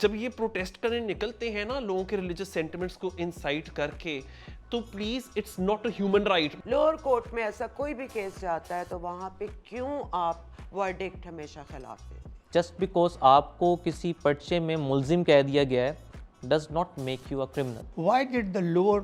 जब ये प्रोटेस्ट करने निकलते हैं ना लोगों के रिलीजियस सेंटिमेंट्स को इंसाइट करके, तो please it's not a human right. Lower court में ऐसा कोई भी केस जाता है तो वहाँ पे क्यों आप वर्डिक्ट हमेशा खिलाफ देते? जस्ट बिकॉज आपको किसी पर्चे में मुलजिम कह दिया गया है does not make you a criminal. Why did the lower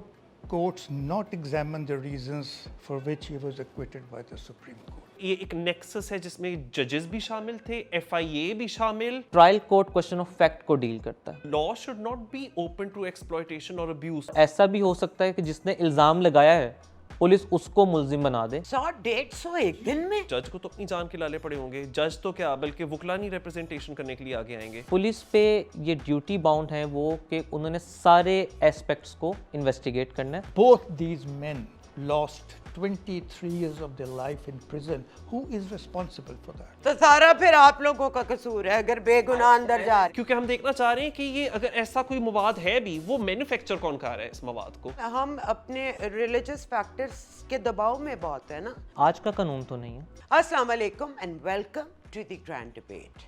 courts not examine the reasons for which he was acquitted by the Supreme Court? ये एक नेक्सस है जिसमें जजेस भी शामिल थे, एफआईए भी शामिल। Trial court question of fact को डील करता है। Law should not be open to exploitation और अब्यूज। ऐसा भी हो सकता है कि जिसने इल्जाम लगाया है पुलिस उसको मुलजिम बना दे। 100-150 एक दिन में? जज को तो अपनी जान के लाले पड़े होंगे। जज तो क्या बल्कि वुकलानी रिप्रेजेंटेशन करने के लिए आगे आएंगे। पुलिस पे ये ड्यूटी बाउंड है वो कि उन्होंने सारे एस्पेक्ट्स को इन्वेस्टिगेट करना है। Both these men lost 23 years of their life in prison. Who is responsible for that? तो सारा फिर आप लोगों का कसूर है अगर बेगुनाह अंदर जा रहे। क्योंकि हम देखना चाह रहे हैं कि ये अगर ऐसा कोई मवाद है भी, वो मैन्युफैक्चर कौन कर रहा है इस मवाद को। हम अपने रिलीजियस फैक्टर्स के दबाव में बहुत है ना। आज का कानून तो नहीं है। अस्सलाम वालेकुम and welcome to the grand debate.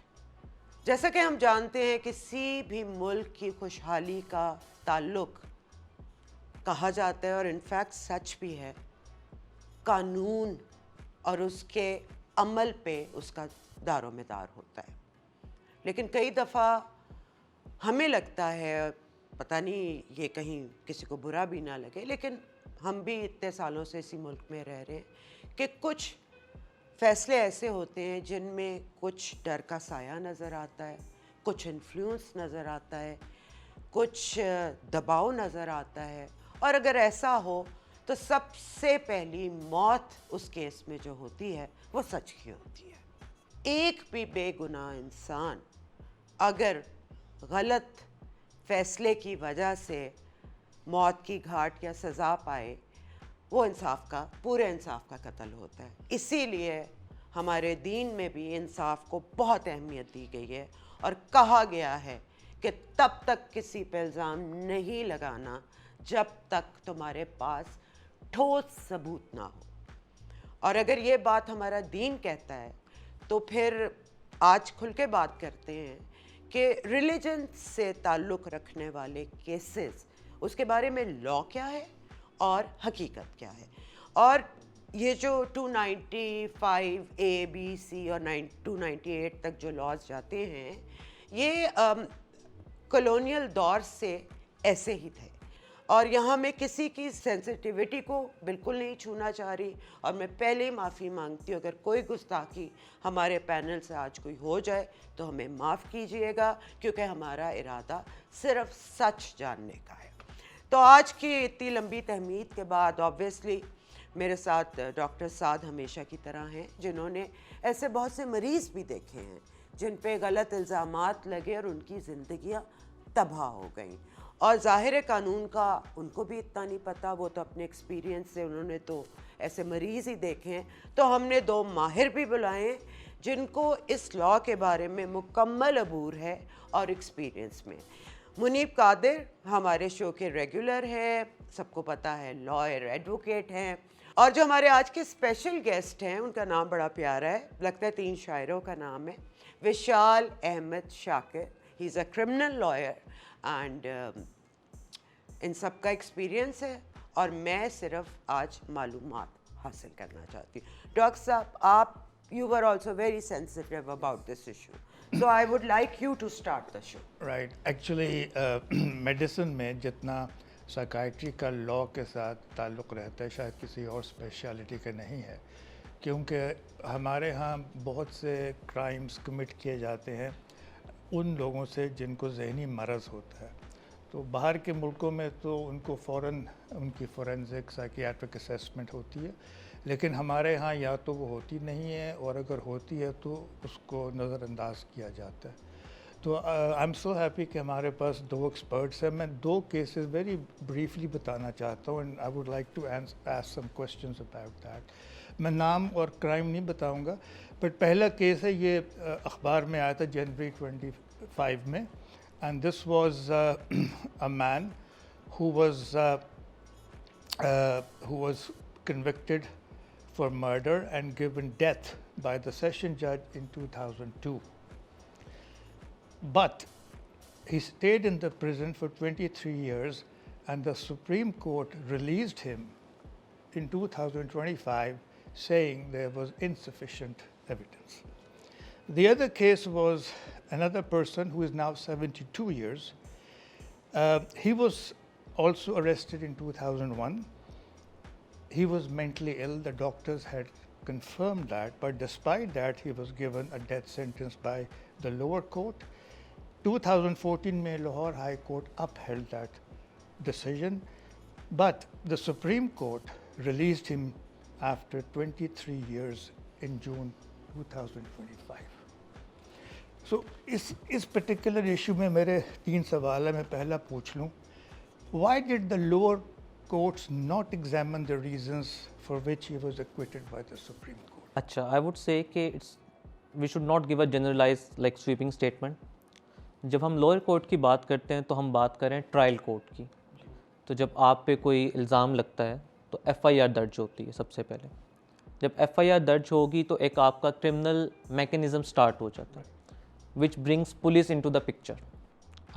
जैसा कि हम जानते हैं किसी भी मुल्क की खुशहाली का ताल्लुक कहा जाता है और इनफैक्ट सच भी है कानून और उसके अमल पे उसका दारोमदार होता है। लेकिन कई दफ़ा हमें लगता है, पता नहीं ये कहीं किसी को बुरा भी ना लगे, लेकिन हम भी इतने सालों से इसी मुल्क में रह रहे हैं कि कुछ फ़ैसले ऐसे होते हैं जिनमें कुछ डर का साया नज़र आता है, कुछ इन्फ्लुएंस नज़र आता है, कुछ दबाव नज़र आता है। और अगर ऐसा हो तो सबसे पहली मौत उस केस में जो होती है वो सच की होती है। एक भी बेगुनाह इंसान अगर गलत फैसले की वजह से मौत की घाट या सज़ा पाए, वो पूरे इंसाफ का कत्ल होता है। इसीलिए हमारे दीन में भी इंसाफ को बहुत अहमियत दी गई है और कहा गया है कि तब तक किसी पे इल्ज़ाम नहीं लगाना जब तक तुम्हारे पास ठोस सबूत ना हो। और अगर ये बात हमारा दीन कहता है तो फिर आज खुल के बात करते हैं कि रिलीजन से ताल्लुक़ रखने वाले केसेस, उसके बारे में लॉ क्या है और हकीकत क्या है। और ये जो 295 A, B, C और 298 तक जो लॉज जाते हैं, ये कॉलोनियल दौर से ऐसे ही थे और यहाँ मैं किसी की सेंसिटिविटी को बिल्कुल नहीं छूना चाह रही। और मैं पहले ही माफ़ी मांगती हूँ अगर कोई गुस्ताखी हमारे पैनल से आज कोई हो जाए तो हमें माफ़ कीजिएगा, क्योंकि हमारा इरादा सिर्फ सच जानने का है। तो आज की इतनी लंबी तहमीद के बाद ऑब्वियसली मेरे साथ डॉक्टर साद हमेशा की तरह हैं, जिन्होंने ऐसे बहुत से मरीज़ भी देखे हैं जिन पे गलत इल्ज़ामात लगे और उनकी ज़िंदगियाँ तबाह हो गई। और ज़ाहिर कानून का उनको भी इतना नहीं पता, वो तो अपने एक्सपीरियंस से, उन्होंने तो ऐसे मरीज़ ही देखे हैं। तो हमने दो माहिर भी बुलाए हैं जिनको इस लॉ के बारे में मुकम्मल अबूर है और एक्सपीरियंस में। मुनीब कादिर हमारे शो के रेगुलर है, सबको पता है, लॉयर एडवोकेट हैं। और जो हमारे आज के स्पेशल गेस्ट हैं उनका नाम बड़ा प्यारा है, लगता है 3 शायरों का नाम है, Vishal Ahmed Shakir. He is a criminal lawyer and इन सब का एक्सपीरियंस है और मैं सिर्फ आज मालूमात हासिल करना चाहती हूँ। डॉक्टर साहब, आप you were also very sensitive about this issue, so I would like you to start the show. Right. Actually, medicine में जितना साइकाइट्री का लॉ के साथ ताल्लुक़ रहता है शायद किसी और स्पेशलिटी का नहीं है, क्योंकि हमारे यहाँ बहुत से क्राइम्स कमिट किए जाते हैं उन लोगों से जिनको जहनी मरज़ होता है। तो बाहर के मुल्कों में तो उनको फ़ौरन उनकी फोरेंसिक साइकियाट्रिक असेसमेंट होती है, लेकिन हमारे यहाँ या तो वो होती नहीं है और अगर होती है तो उसको नज़रअंदाज किया जाता है। तो आई एम सो हैप्पी कि हमारे पास 2 एक्सपर्ट्स हैं। मैं 2 केसेस वेरी ब्रीफली बताना चाहता हूँ and I would like to ask some questions about that. मैं नाम और क्राइम नहीं बताऊँगा, बट पहला केस है, ये अखबार में आया था जनवरी 25 में, and this was a man who was convicted for murder and given death by the session judge in 2002. But he stayed in the prison for 23 years, and the Supreme Court released him in 2025, saying there was insufficient evidence. The other case was another person who is now 72 years. He was also arrested in 2001. He was mentally ill. The doctors had confirmed that, but despite that, he was given a death sentence by the lower court. 2014 में Lahore High Court upheld that decision, but the Supreme Court released him after 23 years in June 2025. So इस particular issue में मेरे 3 सवाल हैं. मैं पहला पूछ लूँ, why did the lower courts not examine the reasons for which he was acquitted by the Supreme Court? अच्छा, I would say कि we should not give a generalized like sweeping statement. जब हम लोअर कोर्ट की बात करते हैं तो हम बात करें ट्रायल कोर्ट की. तो जब आप पे कोई इल्ज़ाम लगता है तो FIR दर्ज होती है सबसे पहले. जब FIR दर्ज होगी तो एक आपका क्रिमिनल मैकेनिज़्म स्टार्ट हो जाता है, which brings police into the picture.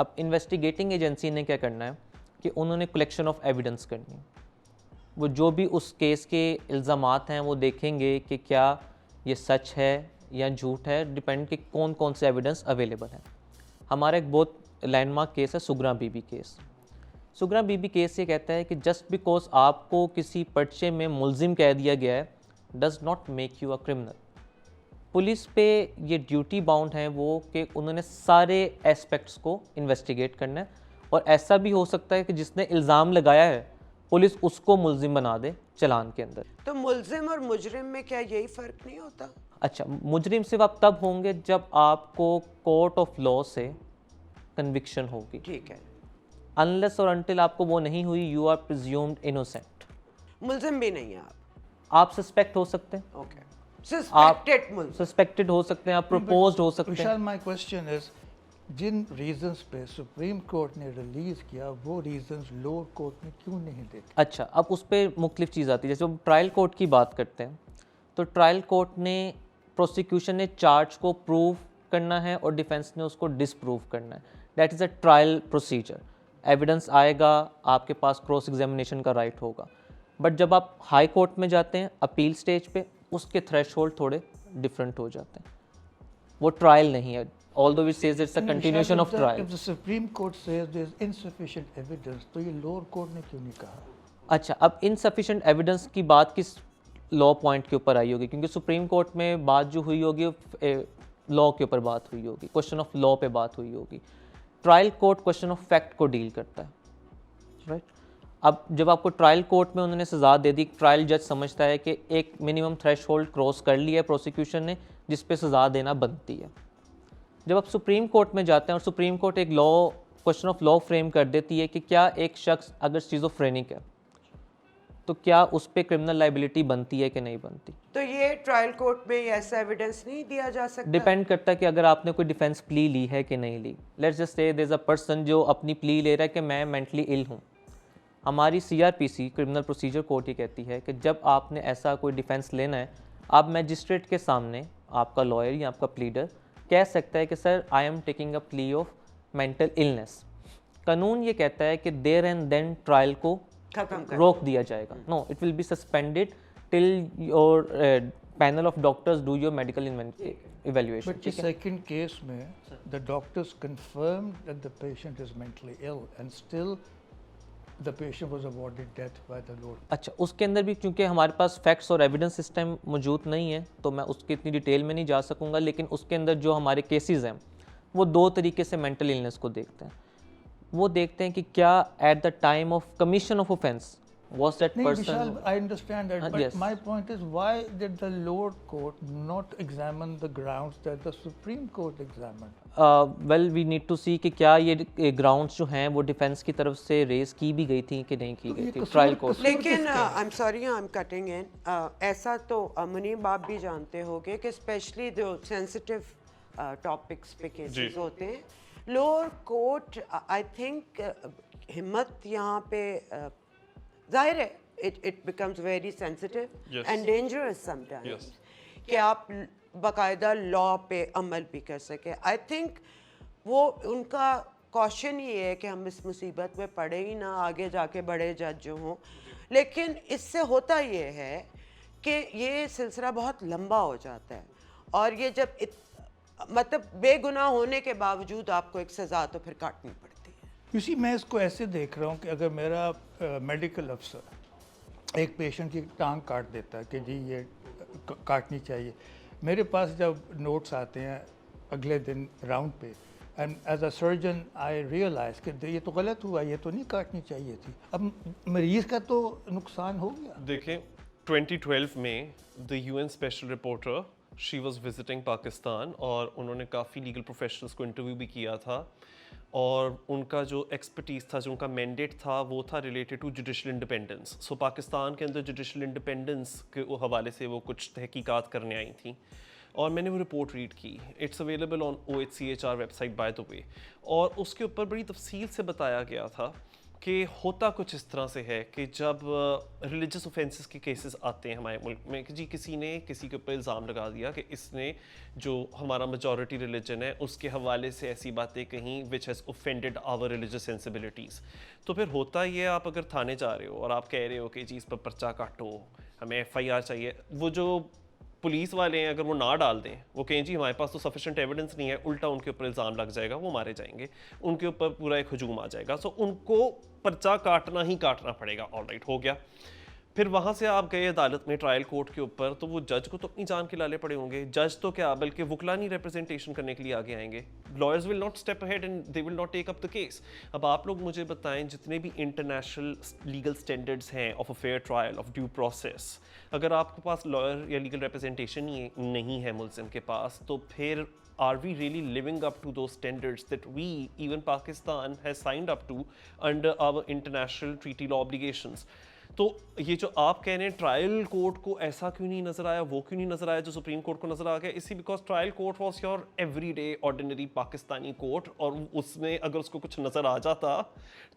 अब इन्वेस्टिगेटिंग एजेंसी ने क्या करना है कि उन्होंने कलेक्शन ऑफ एविडेंस करनी है. वो जो भी उस केस के इल्ज़ामात हैं वो देखेंगे कि क्या ये सच है या झूठ है, डिपेंड कि कौन कौन से एविडेंस अवेलेबल हैं. हमारा एक बहुत लैंडमार्क केस है सुगरा बीबी केस. सुगरा बीबी केस ये कहता है कि जस्ट बिकॉज आपको किसी पर्चे में मुलजिम कह दिया गया है does not make you a criminal. Police पे ये ड्यूटी बाउंड है वो कि उन्होंने सारे एस्पेक्ट्स को इन्वेस्टिगेट करना है, और ऐसा भी हो सकता है कि जिसने इल्ज़ाम लगाया है पुलिस उसको मुलजिम बना दे चलान के अंदर. तो मुलजिम और मुजरिम में क्या यही फ़र्क नहीं होता? अच्छा, मुजरिम सिर्फ आप तब होंगे जब आपको कोर्ट ऑफ लॉ से कन्विक्शन होगी. ठीक है. अनलेस और अनटिल आपको वो नहीं हुई यू आर प्रिज्यूम्ड इनोसेंट. मुलजिम भी नहीं है आप? आप सस्पेक्ट हो सकते हैं, ओके. सस्पेक्टेड मुलजिम. सस्पेक्टेड हो सकते हैं, आप प्रपोज्ड हो सकते हैं. विशाल, माय क्वेश्चन इज, जिन रीजंस पे सुप्रीम कोर्ट ने रिलीज किया वो रीजंस लोअर कोर्ट ने क्यों नहीं देखे? अच्छा, अब उस पर मुख्तलिफ चीज़ आती है. जैसे हम ट्रायल कोर्ट की बात करते हैं तो ट्रायल कोर्ट ने, प्रोसिक्यूशन ने चार्ज को प्रूव करना है और डिफेंस ने उसको डिसप्रूव करना है. That is a trial procedure. Evidence आएगा, आपके पास क्रॉस एग्जामिनेशन का राइट होगा. बट जब आप हाई कोर्ट में जाते हैं अपील स्टेज पे, उसके थ्रेशोल्ड थोड़े डिफरेंट हो जाते हैं. वो ट्रायल नहीं है, although it says it's a continuation of trial. If the Supreme Court says there is insufficient evidence, तो ये लोअर कोर्ट ने क्यों नहीं कहा? अच्छा, अब इनसफिशिएंट एविडेंस की बात किस लॉ पॉइंट के ऊपर आई होगी? क्योंकि सुप्रीम कोर्ट में बात जो हुई होगी लॉ के ऊपर बात हुई होगी, क्वेश्चन ऑफ लॉ पे बात हुई होगी. Trial court question of fact को डील करता है, राइट? अब जब आपको ट्रायल कोर्ट में उन्होंने सज़ा दे दी, ट्रायल जज समझता है कि एक मिनिमम थ्रेशोल्ड क्रॉस कर लिया है प्रोसिक्यूशन ने जिस पे सज़ा देना बनती है. जब आप सुप्रीम कोर्ट में जाते हैं और सुप्रीम कोर्ट एक law, question of law frame कर देती है कि क्या एक शख्स अगर स्किज़ोफ्रेनिक है तो क्या उस पर क्रिमिनल लाइबिलिटी बनती है कि नहीं बनती. तो ये ट्रायल कोर्ट में ऐसा एविडेंस नहीं दिया जा सकता? डिपेंड करता है कि अगर आपने कोई डिफेंस प्ली ली है कि नहीं ली. Let's just say there is a person जो अपनी प्ली ले रहा है कि मैं मेंटली इल हूँ. हमारी CRPC क्रिमिनल प्रोसीजर कोर्ट ये कहती है कि जब आपने ऐसा कोई डिफेंस लेना है, आप मैजिस्ट्रेट के सामने आपका लॉयर या आपका प्लीडर कह सकता है कि sir I am taking a plea of mental illness. कानून ये कहता है कि देयर एंड देन ट्रायल को रोक दिया जाएगा. No, it will be suspended till your panel of doctors do your medical evaluation. But the second case में the doctors confirmed that the patient is mentally ill and still the patient was awarded death by the lower. अच्छा, उसके अंदर भी क्योंकि हमारे पास facts और evidence इस time मौजूद नहीं है तो मैं उसकी इतनी डिटेल में नहीं जा सकूंगा, लेकिन उसके अंदर जो हमारे केसेस हैं वो 2 तरीके से मेंटल इलनेस को देखते हैं. वो देखते हैं कि क्या at the time of commission of offence was that नहीं, person. Vishal, I understand that, but yes. my point is, why did the lower court not examine the grounds that the Supreme Court examined? Well, we need to see कि क्या ये grounds जो हैं वो defence की तरफ से raise की भी गई थी कि नहीं की गई थी ट्रायल कोर्ट. लेकिन I am sorry, I am cutting in. ऐसा तो मुनीब आप भी जानते होंगे कि स्पेशली जो सेंसिटिव टॉपिक्स पे केसेस होते हैं, लोअर कोर्ट आई थिंक हिम्मत यहाँ पे जाहिर है it becomes very sensitive Yes. and dangerous sometimes. Yes. कि आप बाकायदा लॉ पे अमल भी कर सके. आई थिंक वो उनका कॉशन ये है कि हम इस मुसीबत में पड़े ही ना, आगे जाके बड़े जज जो हों। लेकिन इससे होता ये है कि ये सिलसिला बहुत लंबा हो जाता है, और ये जब मतलब बेगुनाह होने के बावजूद आपको एक सज़ा तो फिर काटनी पड़ती है। इसी मैं इसको ऐसे देख रहा हूँ कि अगर मेरा मेडिकल अफसर एक पेशेंट की टांग काट देता है कि जी ये काटनी चाहिए, मेरे पास जब नोट्स आते हैं अगले दिन राउंड पे, and as a surgeon I realize कि ये तो गलत हुआ, ये तो नहीं काटनी चाहिए थी, अब मरीज़ का तो नुकसान हो गया। देखें 2012 में the UN special reporter she was visiting Pakistan और उन्होंने काफ़ी लीगल प्रोफेशनल्स को इंटरव्यू भी किया था, और उनका जो एक्सपर्टीज़ था, जो उनका मैंडेट था, वो था रिलेटेड टू जुडिशल इंडिपेंडेंस। सो पाकिस्तान के अंदर जुडिशल इंडिपेंडेंस के हवाले से वो कुछ तहकीकात करने आई थी, और मैंने वो रिपोर्ट रीड की। It's available on OHCHR website by the way, और उसके ऊपर बड़ी तफसील से बताया गया था कि होता कुछ इस तरह से है कि जब रिलीजियस ऑफेंसेस के केसेस आते हैं हमारे मुल्क में कि जी किसी ने किसी के ऊपर इल्ज़ाम लगा दिया कि इसने जो हमारा मेजॉरिटी रिलीजन है उसके हवाले से ऐसी बातें कहीं which has offended our religious sensibilities, तो फिर होता ये आप अगर थाने जा रहे हो और आप कह रहे हो कि जी इस पर पर्चा काटो, हमें FIR चाहिए, वो जो पुलिस वाले हैं अगर वो ना डाल दें, वो कहें जी हमारे पास तो सफिशिएंट एविडेंस नहीं है, उल्टा उनके ऊपर इल्ज़ाम लग जाएगा, वो मारे जाएंगे, उनके ऊपर पूरा एक हजूम आ जाएगा, सो उनको पर्चा काटना ही काटना पड़ेगा। ऑलराइट, हो गया। फिर वहाँ से आप गए अदालत में ट्रायल कोर्ट के ऊपर, तो वो जज को तो अपनी जान के लाले पड़े होंगे। जज तो क्या बल्कि वुकला नहीं रिप्रेजेंटेशन करने के लिए आगे आएंगे, lawyers will not step ahead and they will not take up the case. अब आप लोग मुझे बताएं, जितने भी इंटरनेशनल लीगल स्टैंडर्ड्स हैं of a fair trial, of due process, अगर आपके पास लॉयर या लीगल रिप्रेजेंटेशन ही नहीं है मुल्ज़िम के पास, तो फिर are we really living up to those standards that we, even Pakistan, has signed up to under our international treaty law obligations? तो ये जो आप कह रहे हैं ट्रायल कोर्ट को ऐसा क्यों नहीं नज़र आया, वो क्यों नहीं नज़र आया जो सुप्रीम कोर्ट को नज़र आ गया, इसी because trial court was your everyday ordinary Pakistani court, और उसमें अगर उसको कुछ नज़र आ जाता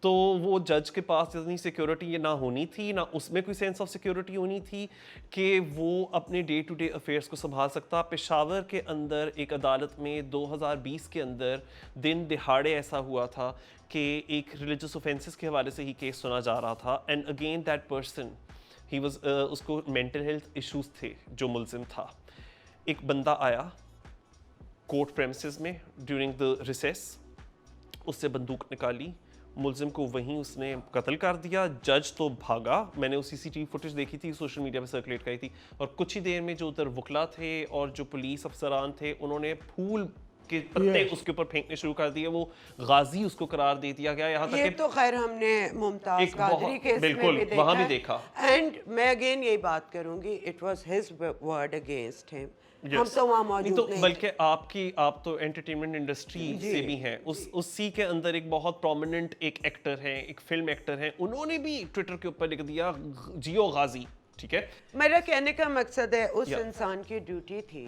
तो वो जज के पास इतनी सिक्योरिटी ये ना होनी थी, ना उसमें कोई सेंस ऑफ सिक्योरिटी होनी थी कि वो अपने डे टू डे अफेयर्स को संभाल सकता। पेशावर के अंदर एक अदालत में 2020 के अंदर दिन दिहाड़े ऐसा हुआ था कि एक रिलीजियस ऑफेंसेस के हवाले से ही केस सुना जा रहा था, and again that person he was उसको मेंटल हेल्थ इश्यूज थे जो मुल्जिम था। एक बंदा आया कोर्ट प्रेमिसेस में ड्यूरिंग द रिसेस, उससे बंदूक निकाली, मुल्जिम को वहीं उसने कत्ल कर दिया। जज तो भागा, मैंने उसी CCTV फुटेज देखी थी, सोशल मीडिया पे सर्कुलेट करी थी, और कुछ ही देर में जो उधर वकला थे और जो पुलिस अफसरान थे उन्होंने फूल के पत्ते उसके ऊपर फेंकने शुरू कर दिए, वो गाजी उसको करार दे दिया गया। यहाँ तक ये तो खैर हमने मुमताज कादरी केस में भी वहाँ भी देखा देखा, एंड मैं अगेन यही बात करूंगी, it was his word against him. हम तो वहाँ मौजूद तो नहीं बल्कि आप तो एंटरटेनमेंट इंडस्ट्री से भी हैं, उसी के अंदर एक बहुत प्रोमिनेंट एक एक्टर है, एक फिल्म एक्टर है, उन्होंने भी ट्विटर के ऊपर लिख दिया जियो गाजी। ठीक है, मेरा कहने का मकसद है उस इंसान की ड्यूटी थी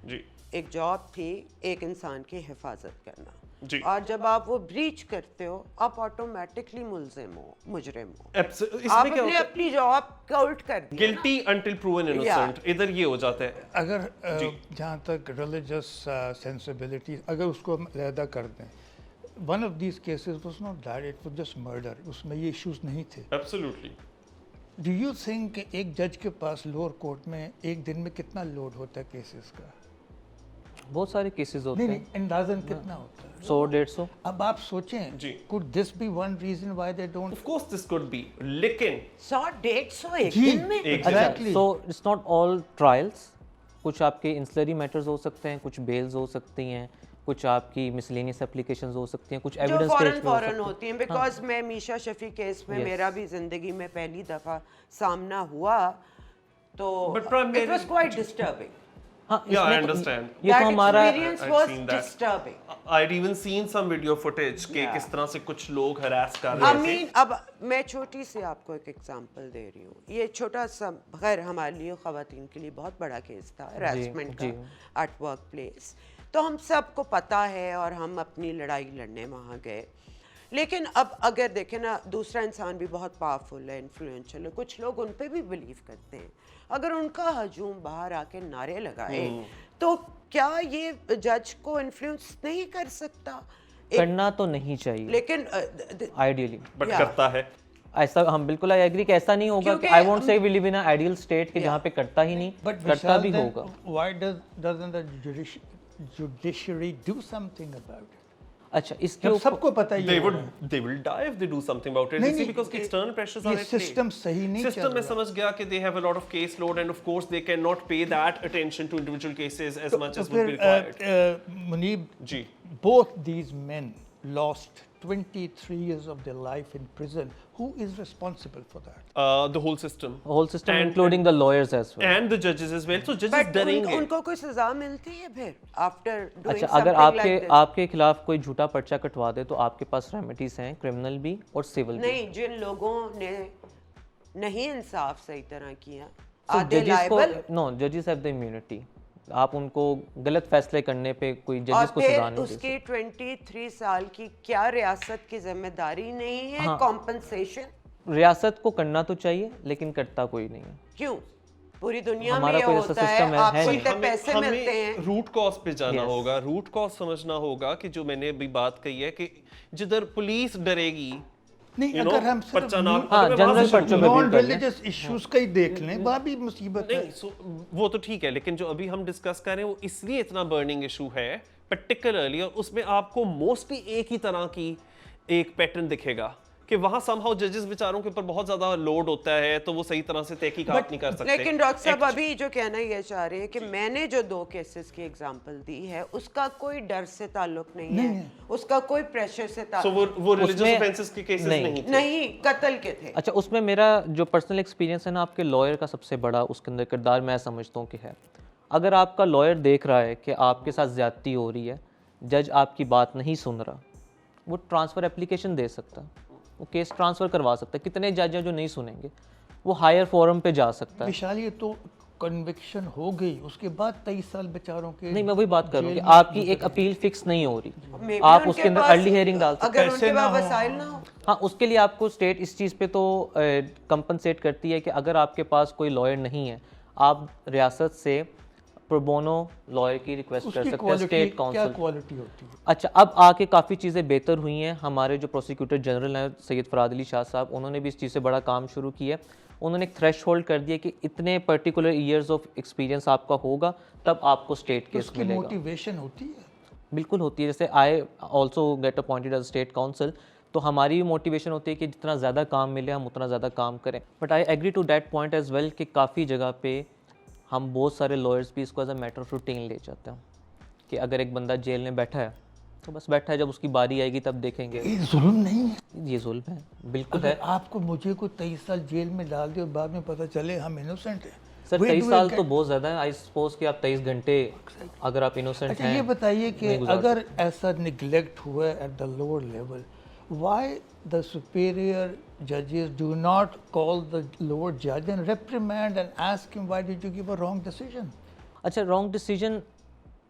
जी, एक जॉब थी एक इंसान की हिफाजत करना जी, और जब आप वो ब्रीच करते हो आप ऑटोमेटिकली मुल्जिम हो, मुजरिम हो। इसमें अपनी जॉब काउंट कर दिया, गिल्टी अंटिल प्रूवन इनोसेंट, इधर ये हो जाता है। अगर जहाँ तक रिलीजियस सेंसिबिलिटी अगर उसको हम अलहदा कर दें, one of these cases was not that, it was just murder, उसमें ये इश्यूज नहीं थे। एब्सोल्युटली। डू यू थिंक कि एक जज के पास लोअर कोर्ट में एक दिन में कितना लोड होता है केसेस का? बहुत सारे केसेस होते हैं। नहीं, अंदाजन कितना होता है? 100-150। अब आप सोचें, could this be one reason why they don't? Of course this could be, लेकिन 100-150 एक दिन में। Exactly. So it's not all trials, कुछ आपके इंसलरी मैटर्स हो सकते हैं, कुछ बेल्स हो सकती हैं, कुछ आपकी मिसलेनियस एप्लीकेशंस हो सकती हैं, कुछ एविडेंस स्टेज पे फौरन होती हैं। बिकॉज मैं मीशा शफी केस में मेरा भी जिंदगी में पहली दफ़ा सामना हुआ, तो इट वाज क्वाइट डिस्टर्बिंग। हाँ, yeah, I understand. ये तो हमारा experience was disturbing. I'd even seen some video footage कि किस तरह से कुछ लोग harass कर रहे थे। अब मैं छोटी सी आपको एक एग्जांपल दे रही हूँ। ये छोटा सा खैर हमारे लिए ख़वातीन के लिए बहुत बड़ा केस था, harassment का एट वर्क प्लेस। तो हम सबको पता है और हम अपनी लड़ाई लड़ने वहाँ गए। लेकिन अब अगर देखें ना, दूसरा इंसान भी बहुत पावरफुल है, इन्फ्लुएंशियल है, कुछ लोग उन पे भी बिलीव करते हैं। अगर उनका हजूम बाहर आके नारे लगाए तो क्या ये जज को इन्फ्लुएंस नहीं कर सकता? करना तो नहीं चाहिए लेकिन आइडियली, बट Yeah. करता है। ऐसा हम बिल्कुल आई एग्री कि ऐसा नहीं होगा कि क्योंकि I won't say we live in a ideal state कि जहाँ पे करता ही नहीं, But करता Vishal, भी then होगा। why doesn't the judiciary do something about it? अच्छा, इसके जब ऊपर सबको पता ही They है would they will die if they do something about it. नहीं, You see, नहीं, because ये- external pressures ये are at play. system सही नहीं System चल में रहा। समझ गया कि they have a lot of case load and of course they cannot pay that attention to individual cases as much as would be required. Muneeb, ji, both these men lost 23 years of their life in prison. Who is responsible for that? the whole system whole system And- including the lawyers as well. and the judges as well. So judges but डरेंगे। उनको कोई सजा मिलती है फिर after doing अच्छा, something अगर like आपके दिस? आपके खिलाफ कोई झूठा पर्चा कटवा दे तो आपके पास रेमेडीज हैं, क्रिमिनल भी और सिविल भी। नहीं, जिन लोगों ने नहीं इंसाफ सही तरह किया, So आर दे judges को लायबल? नो, जजेस हैव द इम्यूनिटी। आप उनको गलत फैसले करने पे कोई और जजेस को सजा फिर नहीं दे सकते। उसकी 23 साल की क्या रियासत की जिम्मेदारी नहीं है हाँ। कॉम्पनसेशन? रियासत को करना तो चाहिए लेकिन करता कोई नहीं है। क्यों? पूरी दुनिया में हमारा ये कोई ऐसा होता है, system है आपको नहीं। इतने पैसे मिलते हैं। रूट कॉज पे जाना Yes. होगा, रूट कॉज समझना होगा कि जो मैंने अभी बात कही है कि जिधर पुलिस डरेगी, नहीं, you know, अगर हम पर्चा ना हाँ, अगर मैं वहाँ जनरल से शुरू पर्चों पे करूँ- भी कर लें। non-religious issues का ही देख लें, वहाँ भी मुसीबत है। नहीं, वो तो ठीक है, लेकिन जो अभी हम डिस्कस कर रहे हैं वो इसलिए इतना बर्निंग इशू है पर्टिकुलरली, और उसमें आपको मोस्टली एक ही तरह की एक पैटर्न दिखेगा कि वहां समहाउ जजेस बेचारों के ऊपर बहुत ज्यादा लोड होता है, तो वो सही तरह से तहकीकात नहीं कर सकते। लेकिन डॉक्टर साहब अभी जो कहना ये चाह रहे हैं कि मैंने जो 2 केसेस की एग्जांपल दी है उसका कोई डर से ताल्लुक नहीं है, उसका कोई प्रेशर से सो ताल्लुक वो रिलीजियस उसमें- ऑफेंसेस के केसेस नहीं। नहीं थे। नहीं, कत्ल के थे। अच्छा, उसमें मेरा जो पर्सनल एक्सपीरियंस है ना, आपके लॉयर का सबसे बड़ा उसके अंदर किरदार मैं समझता हूँ कि है, अगर आपका लॉयर देख रहा है कि आपके साथ ज़्यादती हो रही है, जज आपकी बात नहीं सुन रहा, वो ट्रांसफ़र एप्लीकेशन दे सकता है, वो केस ट्रांसफ़र करवा सकता है। कितने जज हैं जो नहीं सुनेंगे, वो हायर फोरम पे जा सकता है। विशाल, ये तो कन्विक्शन हो गई, उसके बाद 23 साल बेचारों के नहीं, मैं वही बात कर रहा हूँ कि जेल में आपकी एक अपील फिक्स नहीं हो रही, Maybe आप उनके उसके अंदर पास- अर्ली हेयरिंग डाल सकते अगर पैसे उनके ना पास हो। वसाइल ना हो। हाँ, उसके लिए आपको स्टेट इस चीज़ पे तो कंपनसेट करती है कि अगर आपके पास कोई लॉयर नहीं है, आप रियासत से प्रोबोनो लॉयर की रिक्वेस्ट कर उसकी सकते हैं, क्वालिटी स्टेट क्या काउंसिल। क्वालिटी होती है? अच्छा, अब आके काफ़ी चीज़ें बेहतर हुई हैं। हमारे जो प्रोसिक्यूटर जनरल हैं सैयद फराद अली शाह साहब, उन्होंने भी इस चीज़ से बड़ा काम शुरू किया है। उन्होंने एक थ्रेश होल्ड कर दिया कि इतने पर्टिकुलर ईयर्स ऑफ एक्सपीरियंस आपका होगा तब आपको स्टेट केस उसकी मिलेगा। मोटिवेशन होती है। बिल्कुल होती है। जैसे I also get appointed as state counsel, तो हमारी भी मोटिवेशन होती है कि जितना ज़्यादा काम मिले हम उतना ज़्यादा काम करें। But I agree to that point as well कि काफ़ी जगह पे हम बहुत सारे लॉयर्स भी इसको as a matter of routine ले जाते हैं कि अगर एक बंदा जेल में बैठा है तो बस बैठा है, जब उसकी बारी आएगी तब देखेंगे। ये जुल्म नहीं है। ये जुल्म है, बिल्कुल अगर है आपको मुझे को 23 साल जेल में डाल दे और बाद में पता चले हम इनोसेंट हैं। सर। Where 23 do I साल get- तो बहुत ज़्यादा है। आई सपोज कि आप 23 घंटे अगर आप इनोसेंट अच्छा, हैं। ये बताइए कि नहीं गुजार अगर ऐसा निगलेक्ट हुआ at the lower level, why the superior जजेस do not call the lower जज and reprimand and ask him why did you give a wrong decision? अच्छा, रॉन्ग डिसीजन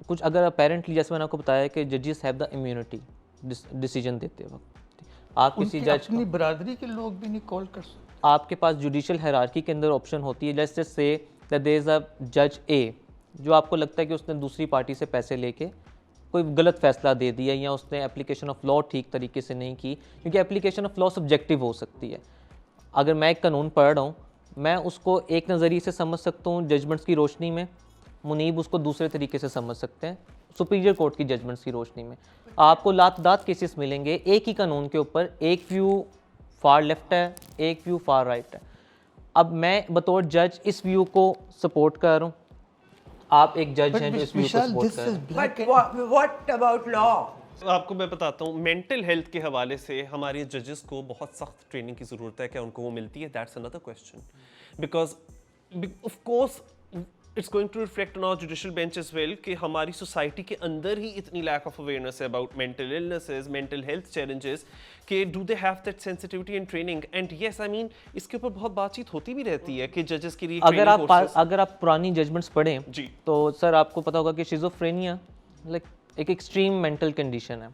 कुछ अगर अपेरेंटली, जैसे मैंने आपको बताया कि जजेस हैव द इम्यूनिटी डिसीजन देते वक्त, आप किसी उनकी जज अपनी बरादरी के लोग भी नहीं कॉल कर सकते। आपके पास जुडिशियल हायरार्की के अंदर ऑप्शन होती है। जैसे से दैट देयर इज अ जज ए, जो आपको लगता है कि उसने दूसरी पार्टी से पैसे लेके कोई गलत फैसला दे दिया या उसने एप्लीकेशन ऑफ लॉ ठीक तरीके से नहीं की, क्योंकि एप्लीकेशन ऑफ लॉ सब्जेक्टिव हो सकती है। अगर मैं एक कानून पढ़ रहा हूँ, मैं उसको एक नज़रिए से समझ सकता हूँ जजमेंट्स की रोशनी में, मुनीब उसको दूसरे तरीके से समझ सकते हैं सुपीरियर कोर्ट की जजमेंट्स की रोशनी में। आपको लातदात केसेस मिलेंगे एक ही कानून के ऊपर, एक व्यू फार लेफ्ट है, एक व्यू फार राइट है। अब मैं बतौर जज इस व्यू को सपोर्ट कर रहा हूँ, आप एक जज हैं जो इस व्यू को विशाल, सपोर्ट this कर रहे is हैं। black but and what about law? आपको मैं बताता हूँ, मेंटल हेल्थ के हवाले से हमारे जजेस को बहुत सख्त ट्रेनिंग की ज़रूरत है। क्या उनको वो मिलती है? That's another question, because of course it's going to reflect on our judicial bench as well कि हमारी सोसाइटी के अंदर ही इतनी लैक ऑफ अवेयरनेस है about mental illnesses, mental health challenges, कि do they have that sensitivity and training. And yes, I mean इसके ऊपर बहुत बातचीत होती भी रहती है कि जजेस के लिए अगर आप पुरानी जजमेंट्स पढ़ें जी। तो सर आपको पता होगा कि शिज़ोफ्रेनिया लाइक एक एक्सट्रीम मेंटल कंडीशन है।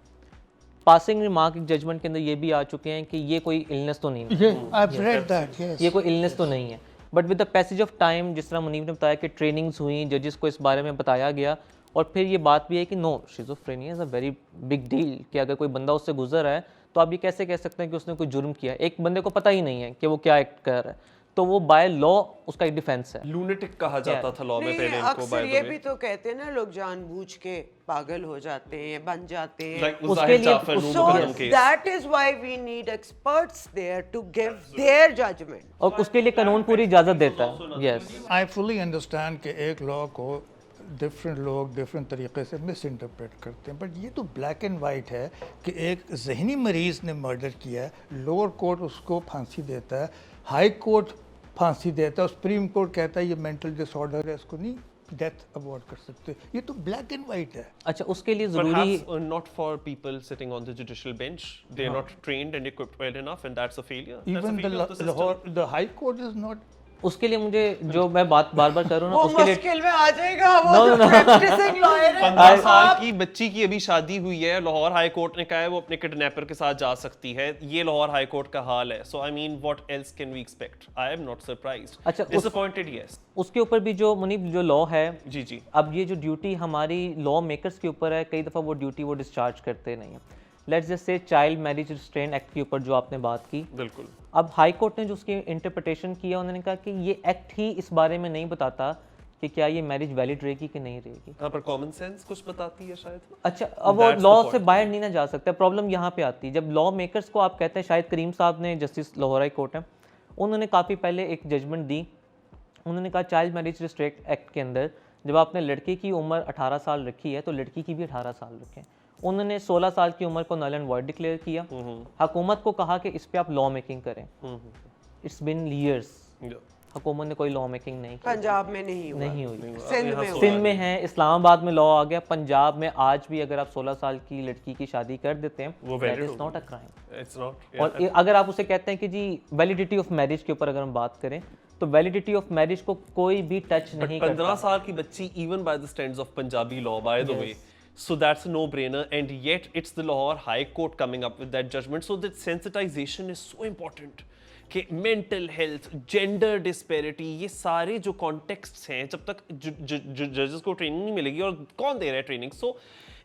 पासिंग रिमार्क एक जजमेंट के अंदर ये भी आ चुके हैं कि ये कोई इलनेस तो नहीं है, I've read that, yes. ये कोई इलनेस तो नहीं है। But with the passage of time, जिस तरह मुनीब ने बताया कि ट्रेनिंग्स हुई, जजेस को इस बारे में बताया गया, और फिर ये बात भी है कि no, schizophrenia is a very big deal, कि अगर कोई बंदा उससे गुजर रहा है तो आप ये कैसे कह सकते हैं कि उसने कोई जुर्म किया है। एक बंदे को पता ही नहीं है कि वो क्या एक्ट कर रहा है, तो वो बाय लॉ उसका एक डिफेंस है। लूनेटिक कहा जाता था लॉ में नहीं, पहले इनको, अक्सर बाय ये द भी वे, तो कहते हैं ना लोग जानबूझ के पागल हो जाते हैं, बन जाते हैं। लाइक उसके ज़ाहिर लिए- जाफर उस- नूर So Muqaddam case. that is why we need experts there to give their judgment. और उसके लिए कानून पूरी इजाज़त देता है। यस, आई फुली अंडरस्टैंड कि एक लॉ को डिफरेंट लोग डिफरेंट तरीके से मिस इंटरप्रेट करते हैं, बट ये तो ब्लैक एंड वाइट है कि एक जहनी मरीज़ ने मर्डर किया है, लोअर कोर्ट उसको फांसी देता है, हाई कोर्ट फांसी देता है, सुप्रीम कोर्ट कहता है ये मेंटल डिसऑर्डर है, इसको नहीं डेथ अवॉर्ड कर सकते। ये तो ब्लैक एंड वाइट है। अच्छा, उसके लिए ज़रूरी Perhaps not for people sitting on the judicial bench. They're not trained and equipped well enough, and that's a failure. That's a even failure of the system. The high court is not. उसके लिए मुझे जो मैं बात बार बार कर रहा हूँ वो ना, उसके लिए मुश्किल में आ जाएगा, वो No, जो no, no. practicing lawyer है। 15 साल की बच्ची की अभी शादी हुई है, लाहौर हाई कोर्ट ने कहा है वो अपने किडनैपर के साथ जा सकती है, ये लाहौर हाई कोर्ट का हाल है। So I mean what else can we expect? I am not surprised, अच्छा, डिसअपॉइंटेड, यस। उसके ऊपर भी जो मुनीब जो लॉ है, जी जी, अब ये जो ड्यूटी हमारी लॉ मेकर्स के ऊपर है, कई दफ़ा वो ड्यूटी वो डिस्चार्ज करते नहीं है। लेट्स जस्ट से चाइल्ड मैरिज रिस्ट्रेन एक्ट के ऊपर जो आपने बात की, बिल्कुल। अब हाई कोर्ट ने जो उसकी इंटरप्रिटेशन किया, उन्होंने कहा कि ये एक्ट ही इस बारे में नहीं बताता कि क्या ये मैरिज वैलिड रहेगी कि नहीं रहेगी। यहाँ पर कॉमन सेंस कुछ बताती है शायद। अच्छा, अब वो That's the लॉ point. से बाहर नहीं ना जा सकता। प्रॉब्लम यहाँ पे आती है जब लॉ मेकर्स को आप कहते हैं, शायद करीम साहब ने, जस्टिस लाहौर हाई कोर्ट है, उन्होंने काफ़ी पहले एक जजमेंट दी। उन्होंने कहा चाइल्ड मैरिज रिस्ट्रिक्ट एक्ट के अंदर जब आपने लड़के की उम्र 18 साल रखी है तो लड़की की भी 18 साल रखें। उन्होंने 16 साल की उम्र को नल एंड वॉइड डिक्लेयर किया। हुकूमत को कहा कि इस पे आप लॉ मेकिंग करें। इट्स बिन ईयर्स, हुकूमत ने कोई लॉ मेकिंग नहीं की, पंजाब में नहीं हुआ, नहीं हुई। सिंध में हुआ। सिंध में है, इस्लामाबाद में लॉ आ गया, पंजाब में आज भी अगर आप 16 साल की लड़की की शादी कर देते हैं, वो that valid is not a crime. It's not. और अगर आप उसे कहते हैं कि जी वैलिडिटी ऑफ मैरिज के ऊपर अगर हम बात करें, तो वैलिडिटी ऑफ मैरिज को कोई भी टच नहीं 15 करता। साल की बच्ची, even by the standards of Punjabi law, by the way. So that's a no-brainer, and yet it's the Lahore High Court coming up with that judgment. So that sensitization is so important. कि mental health, gender disparity, ये सारे जो contexts हैं, जब तक जजेस को training नहीं मिलेगी, और कौन दे रहा है ट्रेनिंग? सो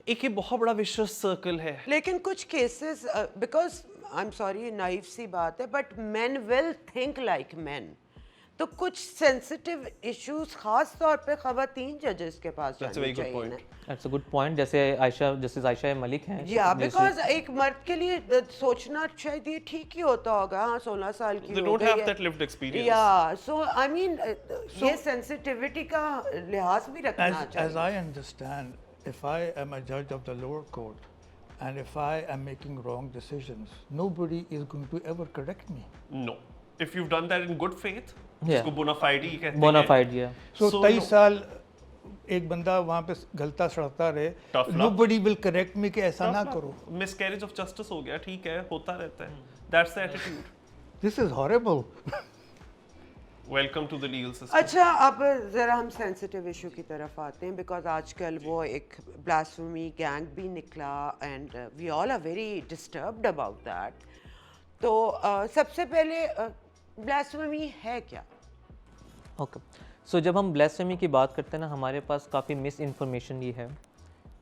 एक ये बहुत बड़ा विशेष सर्कल है। लेकिन कुछ cases, because I am sorry, naive सी बात है, but men will think like men, तो कुछ सेंसिटिव इश्यूज खास तौर पे खवातीन जजेस के पास That's a जाने very good चाहिए point. ना। That's a good point. जैसे आयशा, जस्टिस आयशा मलिक हैं, या जैसे- बिकॉज एक मर्द के लिए सोचना शायद ये ठीक ही होता होगा, हाँ 16 साल की They हो don't गई have है। that lived experience. या सो आई मीन ये सेंसिटिविटी का लिहाज भी रखना As चाहिए। I understand, if I am a judge of the lower court and if I am making wrong decisions, nobody is going to ever correct me. No. If you've done that in good faith, Yeah. जिसको bona fide ही कहते हैं। Bonafide या So So 23 no. साल एक बंदा वहाँ पे गलता सड़ता रहे, Tough luck. nobody will correct me कि ऐसा ना करो। मिसकैरेज ऑफ जस्टिस हो गया, ठीक है, होता रहता है। That's the attitude. This is horrible. Welcome to the legal system. अच्छा, अब ज़रा हम सेंसिटिव इशू की तरफ आते हैं, बिकॉज आजकल वो एक ब्लास्फेमी गैंग भी निकला and we all are very disturbed about that. तो सबसे पहले ब्लास्फेमी है क्या? ओके, सो जब हम ब्लास्फेमी की बात करते हैं ना, हमारे पास काफ़ी मिस इन्फॉर्मेशन ये है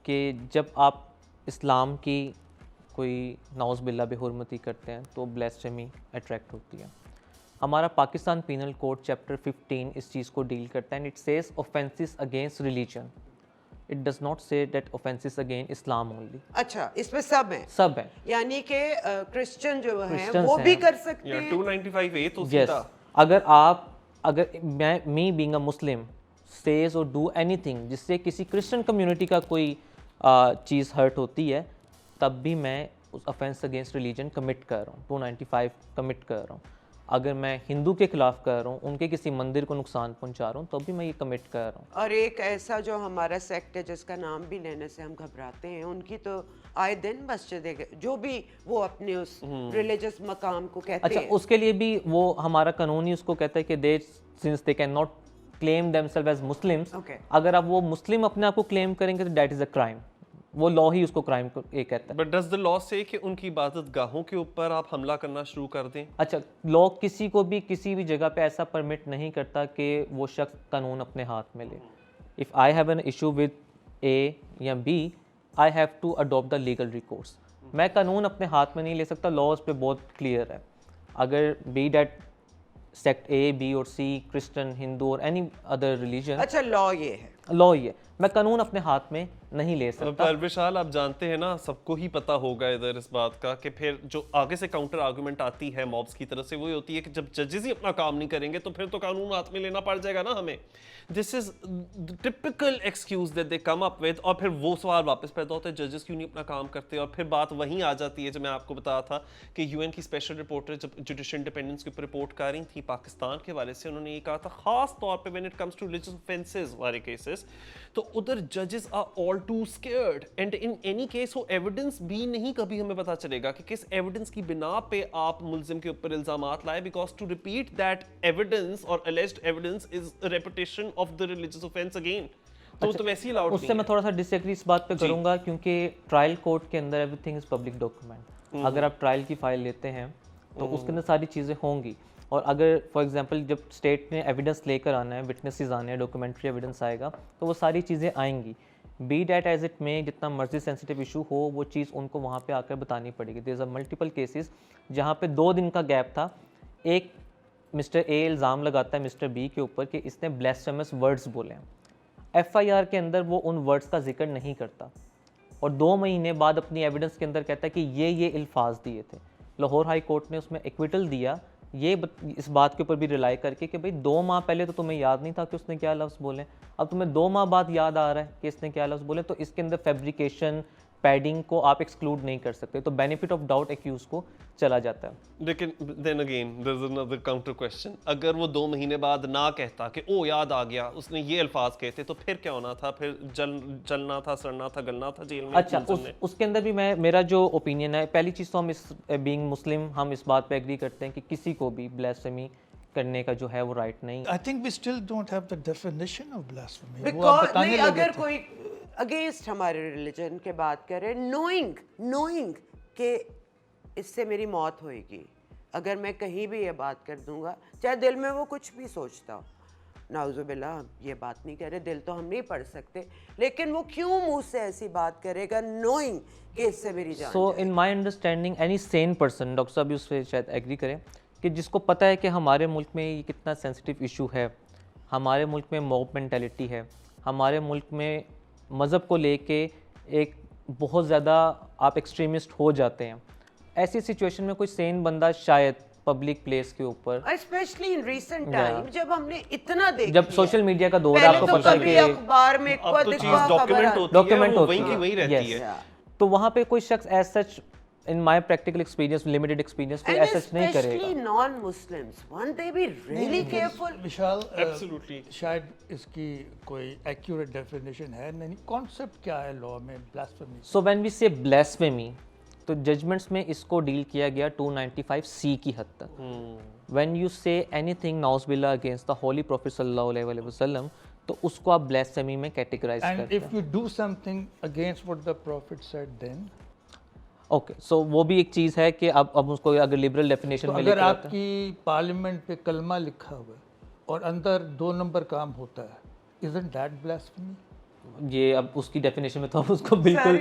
कि जब आप इस्लाम की कोई नाउज़ बिल्ला बेहुरमती करते हैं तो ब्लास्फेमी अट्रैक्ट होती है। हमारा पाकिस्तान पीनल कोड चैप्टर 15 इस चीज़ को डील करता है and it says offences against religion. It does not say that offences against Islam only. अच्छा, इसमें सब है, सब है। यानी कि क्रिश्चियन जो हैं Christians वो भी हैं। कर सकते या हैं। 295A तो यस, सीधा। अगर मैं मी बीइंग अ मुस्लिम सेज और डू एनीथिंग जिससे किसी क्रिश्चियन कम्युनिटी का कोई चीज़ हर्ट होती है, तब भी मैं उस ऑफेंस अगेंस्ट रिलीजन कमिट कर रहा हूँ, 295 कमिट कर रहा हूँ। अगर मैं हिंदू के खिलाफ कर रहा हूँ, उनके किसी मंदिर को नुकसान पहुँचा रहा हूँ, तो भी मैं ये कमिट कर रहा हूँ। और एक ऐसा जो हमारा सेक्ट है जिसका नाम भी लेने से हम घबराते हैं, उनकी तो आए दिन मस्जिद जो भी वो अपने उस रिलीजियस मकाम को कहते अच्छा, हैं। उसके लिए भी वो हमारा कानून ही उसको कहता है कि they since they can not claim themselves as Muslims, Okay. अगर आप वो मुस्लिम अपने आप को क्लेम करेंगे तो दैट इज़ अ क्राइम। वो लॉ ही उसको क्राइम को ये कहता है। बट डज द लॉ से कि उनकी इबादत गाहों के ऊपर आप हमला करना शुरू कर दें? अच्छा, लॉ किसी को भी किसी भी जगह पे ऐसा परमिट नहीं करता कि वो शख्स कानून अपने हाथ में ले। If I have an issue with A या B, I have to adopt the legal recourse. मैं कानून अपने हाथ में नहीं ले सकता, लॉ उस पर बहुत क्लियर है। अगर be that sect A, B और सी, क्रिश्चियन, हिंदू और एनी अदर रिलीजन, अच्छा लॉ ये है। लॉ ये, मैं कानून अपने हाथ में नहीं ले सकता। पर विशाल आप जानते हैं ना, सबको ही पता होगा इधर इस बात का कि फिर जो आगे से काउंटर आर्गुमेंट आती है मॉब्स की तरफ से, वो होती है कि जब जजेस ही अपना काम नहीं करेंगे तो फिर तो कानून हाथ में लेना पड़ जाएगा ना हमें। This is the typical excuse that they come up with, और फिर वो सवाल वापस पैदा होता है जजेस क्यों नहीं अपना काम करते, और फिर बात वहीं आ जाती है जो मैं आपको बताया था कि यूएन की स्पेशल रिपोर्टर जब जुडिशियल इंडिपेंडेंस के ऊपर रिपोर्ट कर रही थी पाकिस्तान के हवाले से, उन्होंने ये कहा था खास तौर पे when it comes to religious offences वाले केसेस, तो उधर जजेस are all too scared, and in any case वो एविडेंस भी नहीं कभी हमें पता चलेगा कि किस एविडेंस की बिना पे आप मुल्जिम के ऊपर इल्जामात लाए, because to repeat that evidence और alleged evidence is repetition of the religious offence again. तो वैसे ही अलाउड उससे मैं थोड़ा सा डिसएग्री इस बात पे करूंगा, क्योंकि ट्रायल कोर्ट के अंदर एवरीथिंग इज पब्लिक डॉक्यूमेंट। अगर आप ट्रायल की फाइल लेते हैं तो उसके अंदर सारी चीज़ें होंगी, और अगर फॉर एग्जांपल जब स्टेट ने एविडेंस लेकर आना है, विटनेसेस आने हैं, डॉक्यूमेंट्री एविडेंस आएगा, तो वो सारी चीज़ें आएंगी। बी डैट एज इट में जितना मर्जी सेंसिटिव इशू हो, वो चीज़ उनको वहाँ पे आकर बतानी पड़ेगी। देयर आर मल्टीपल केसेस जहाँ पे 2 दिन का गैप था। एक मिस्टर ए इल्ज़ाम लगाता है मिस्टर बी के ऊपर कि इसने ब्लेस्फेमस वर्ड्स बोले हैं, एफआईआर के अंदर वो उन वर्ड्स का जिक्र नहीं करता, और 2 महीने बाद अपनी एविडेंस के अंदर कहता है कि ये अल्फाज दिए थे। लाहौर हाई कोर्ट ने उसमें एक्विटल दिया इस बात के ऊपर भी रिलाई करके कि भाई 2 माह पहले तो तुम्हें याद नहीं था कि उसने क्या लफ्ज़ बोले, अब तुम्हें 2 माह बाद याद आ रहा है कि इसने क्या लफ्ज़ बोले, तो इसके अंदर फैब्रिकेशन, पैडिंग को आप एक्सक्लूड नहीं कर सकते, तो बेनिफिट ऑफ डाउट एक्यूज को चला जाता है। लेकिन then again there is another counter question, अगर वो 2 महीने बाद ना कहता कि ओ याद आ गया उसने ये अल्फाज कहे थे, तो फिर क्या होना था? फिर जलना था, सड़ना था, गलना था जेल में? अच्छा, उसके अंदर भी मेरा जो ओपिनियन है, पहली चीज़ तो हम इस बीइंग मुस्लिम हम इस बात पे एग्री करते हैं कि किसी को भी ब्लास्फेमी करने का जो है वो राइट नहीं। I think we still don't have the definition of blasphemy. वो आप बिकॉज बताने नहीं, लगे अगर थे। कोई अगेंस्ट हमारे रिलीजन के बात करे, नोइंग कि इससे मेरी मौत होएगी, अगर मैं कहीं भी ये बात कर दूंगा, चाहे दिल में वो कुछ भी सोचता हो, नाउजुबिल्ला ये बात नहीं करे, दिल तो हम नहीं पढ़ सकते, लेकिन वो क्यों मुंह से ऐसी बात करेगा नोइंग कि इससे मेरी जान so in my understanding any sane person, doctor साहब भी उस पर शायद एग्री करें, कि जिसको पता है कि हमारे मुल्क में ये कितना सेंसिटिव इशू है, हमारे मुल्क में मॉब मेंटालिटी है, हमारे मुल्क में मज़हब को लेके एक बहुत ज़्यादा आप एक्सट्रीमिस्ट हो जाते हैं, ऐसी सिचुएशन में कोई सेन बंदा शायद पब्लिक प्लेस के ऊपर, स्पेशली इन रीसेंट टाइम जब हमने इतना देख जब लिया, सोशल मीडिया का दौर है, पहले आपको तो पता है कभी कि अखबार में अब तो चीज डॉक्यूमेंट होती डॉक्यूमेंट है, वो होती वहीं की है, वहीं रहती yes. है। तो वहाँ पे कोई शख्स as such, in my practical experience, limited experience, कोई एज सच नहीं करेगा। especially non-Muslims, won't they be really careful? Vishal Absolutely. शायद इसकी कोई एक्यूरेट डेफिनेशन है नहीं, कॉन्सेप्ट क्या है लॉ में blasphemy? So when we say blasphemy, तो जजमेंट्स में इसको डील किया गया 295C की हद तक। व्हेन यू से एनीथिंग नाउज़ुबिल्लाह अगेंस्ट द होली प्रॉफिट सल्लल्लाहु अलैहि वसल्लम, तो उसको आप ब्लास्फेमी में कैटेगराइज एंड करते इफ हैं। You do something against what the prophet said then, okay, so वो भी एक चीज़ है कि अब उसको अगर लिबरल डेफिनेशन तो में अगर लेकर आते हैं, आपकी पार्लियामेंट पे कलमा लिखा हुआ है और अंदर 2 नंबर काम होता है, इजंट दैट ब्लास्फेमी? ये अब उसकी डेफिनेशन में तो हम उसको बिल्कुल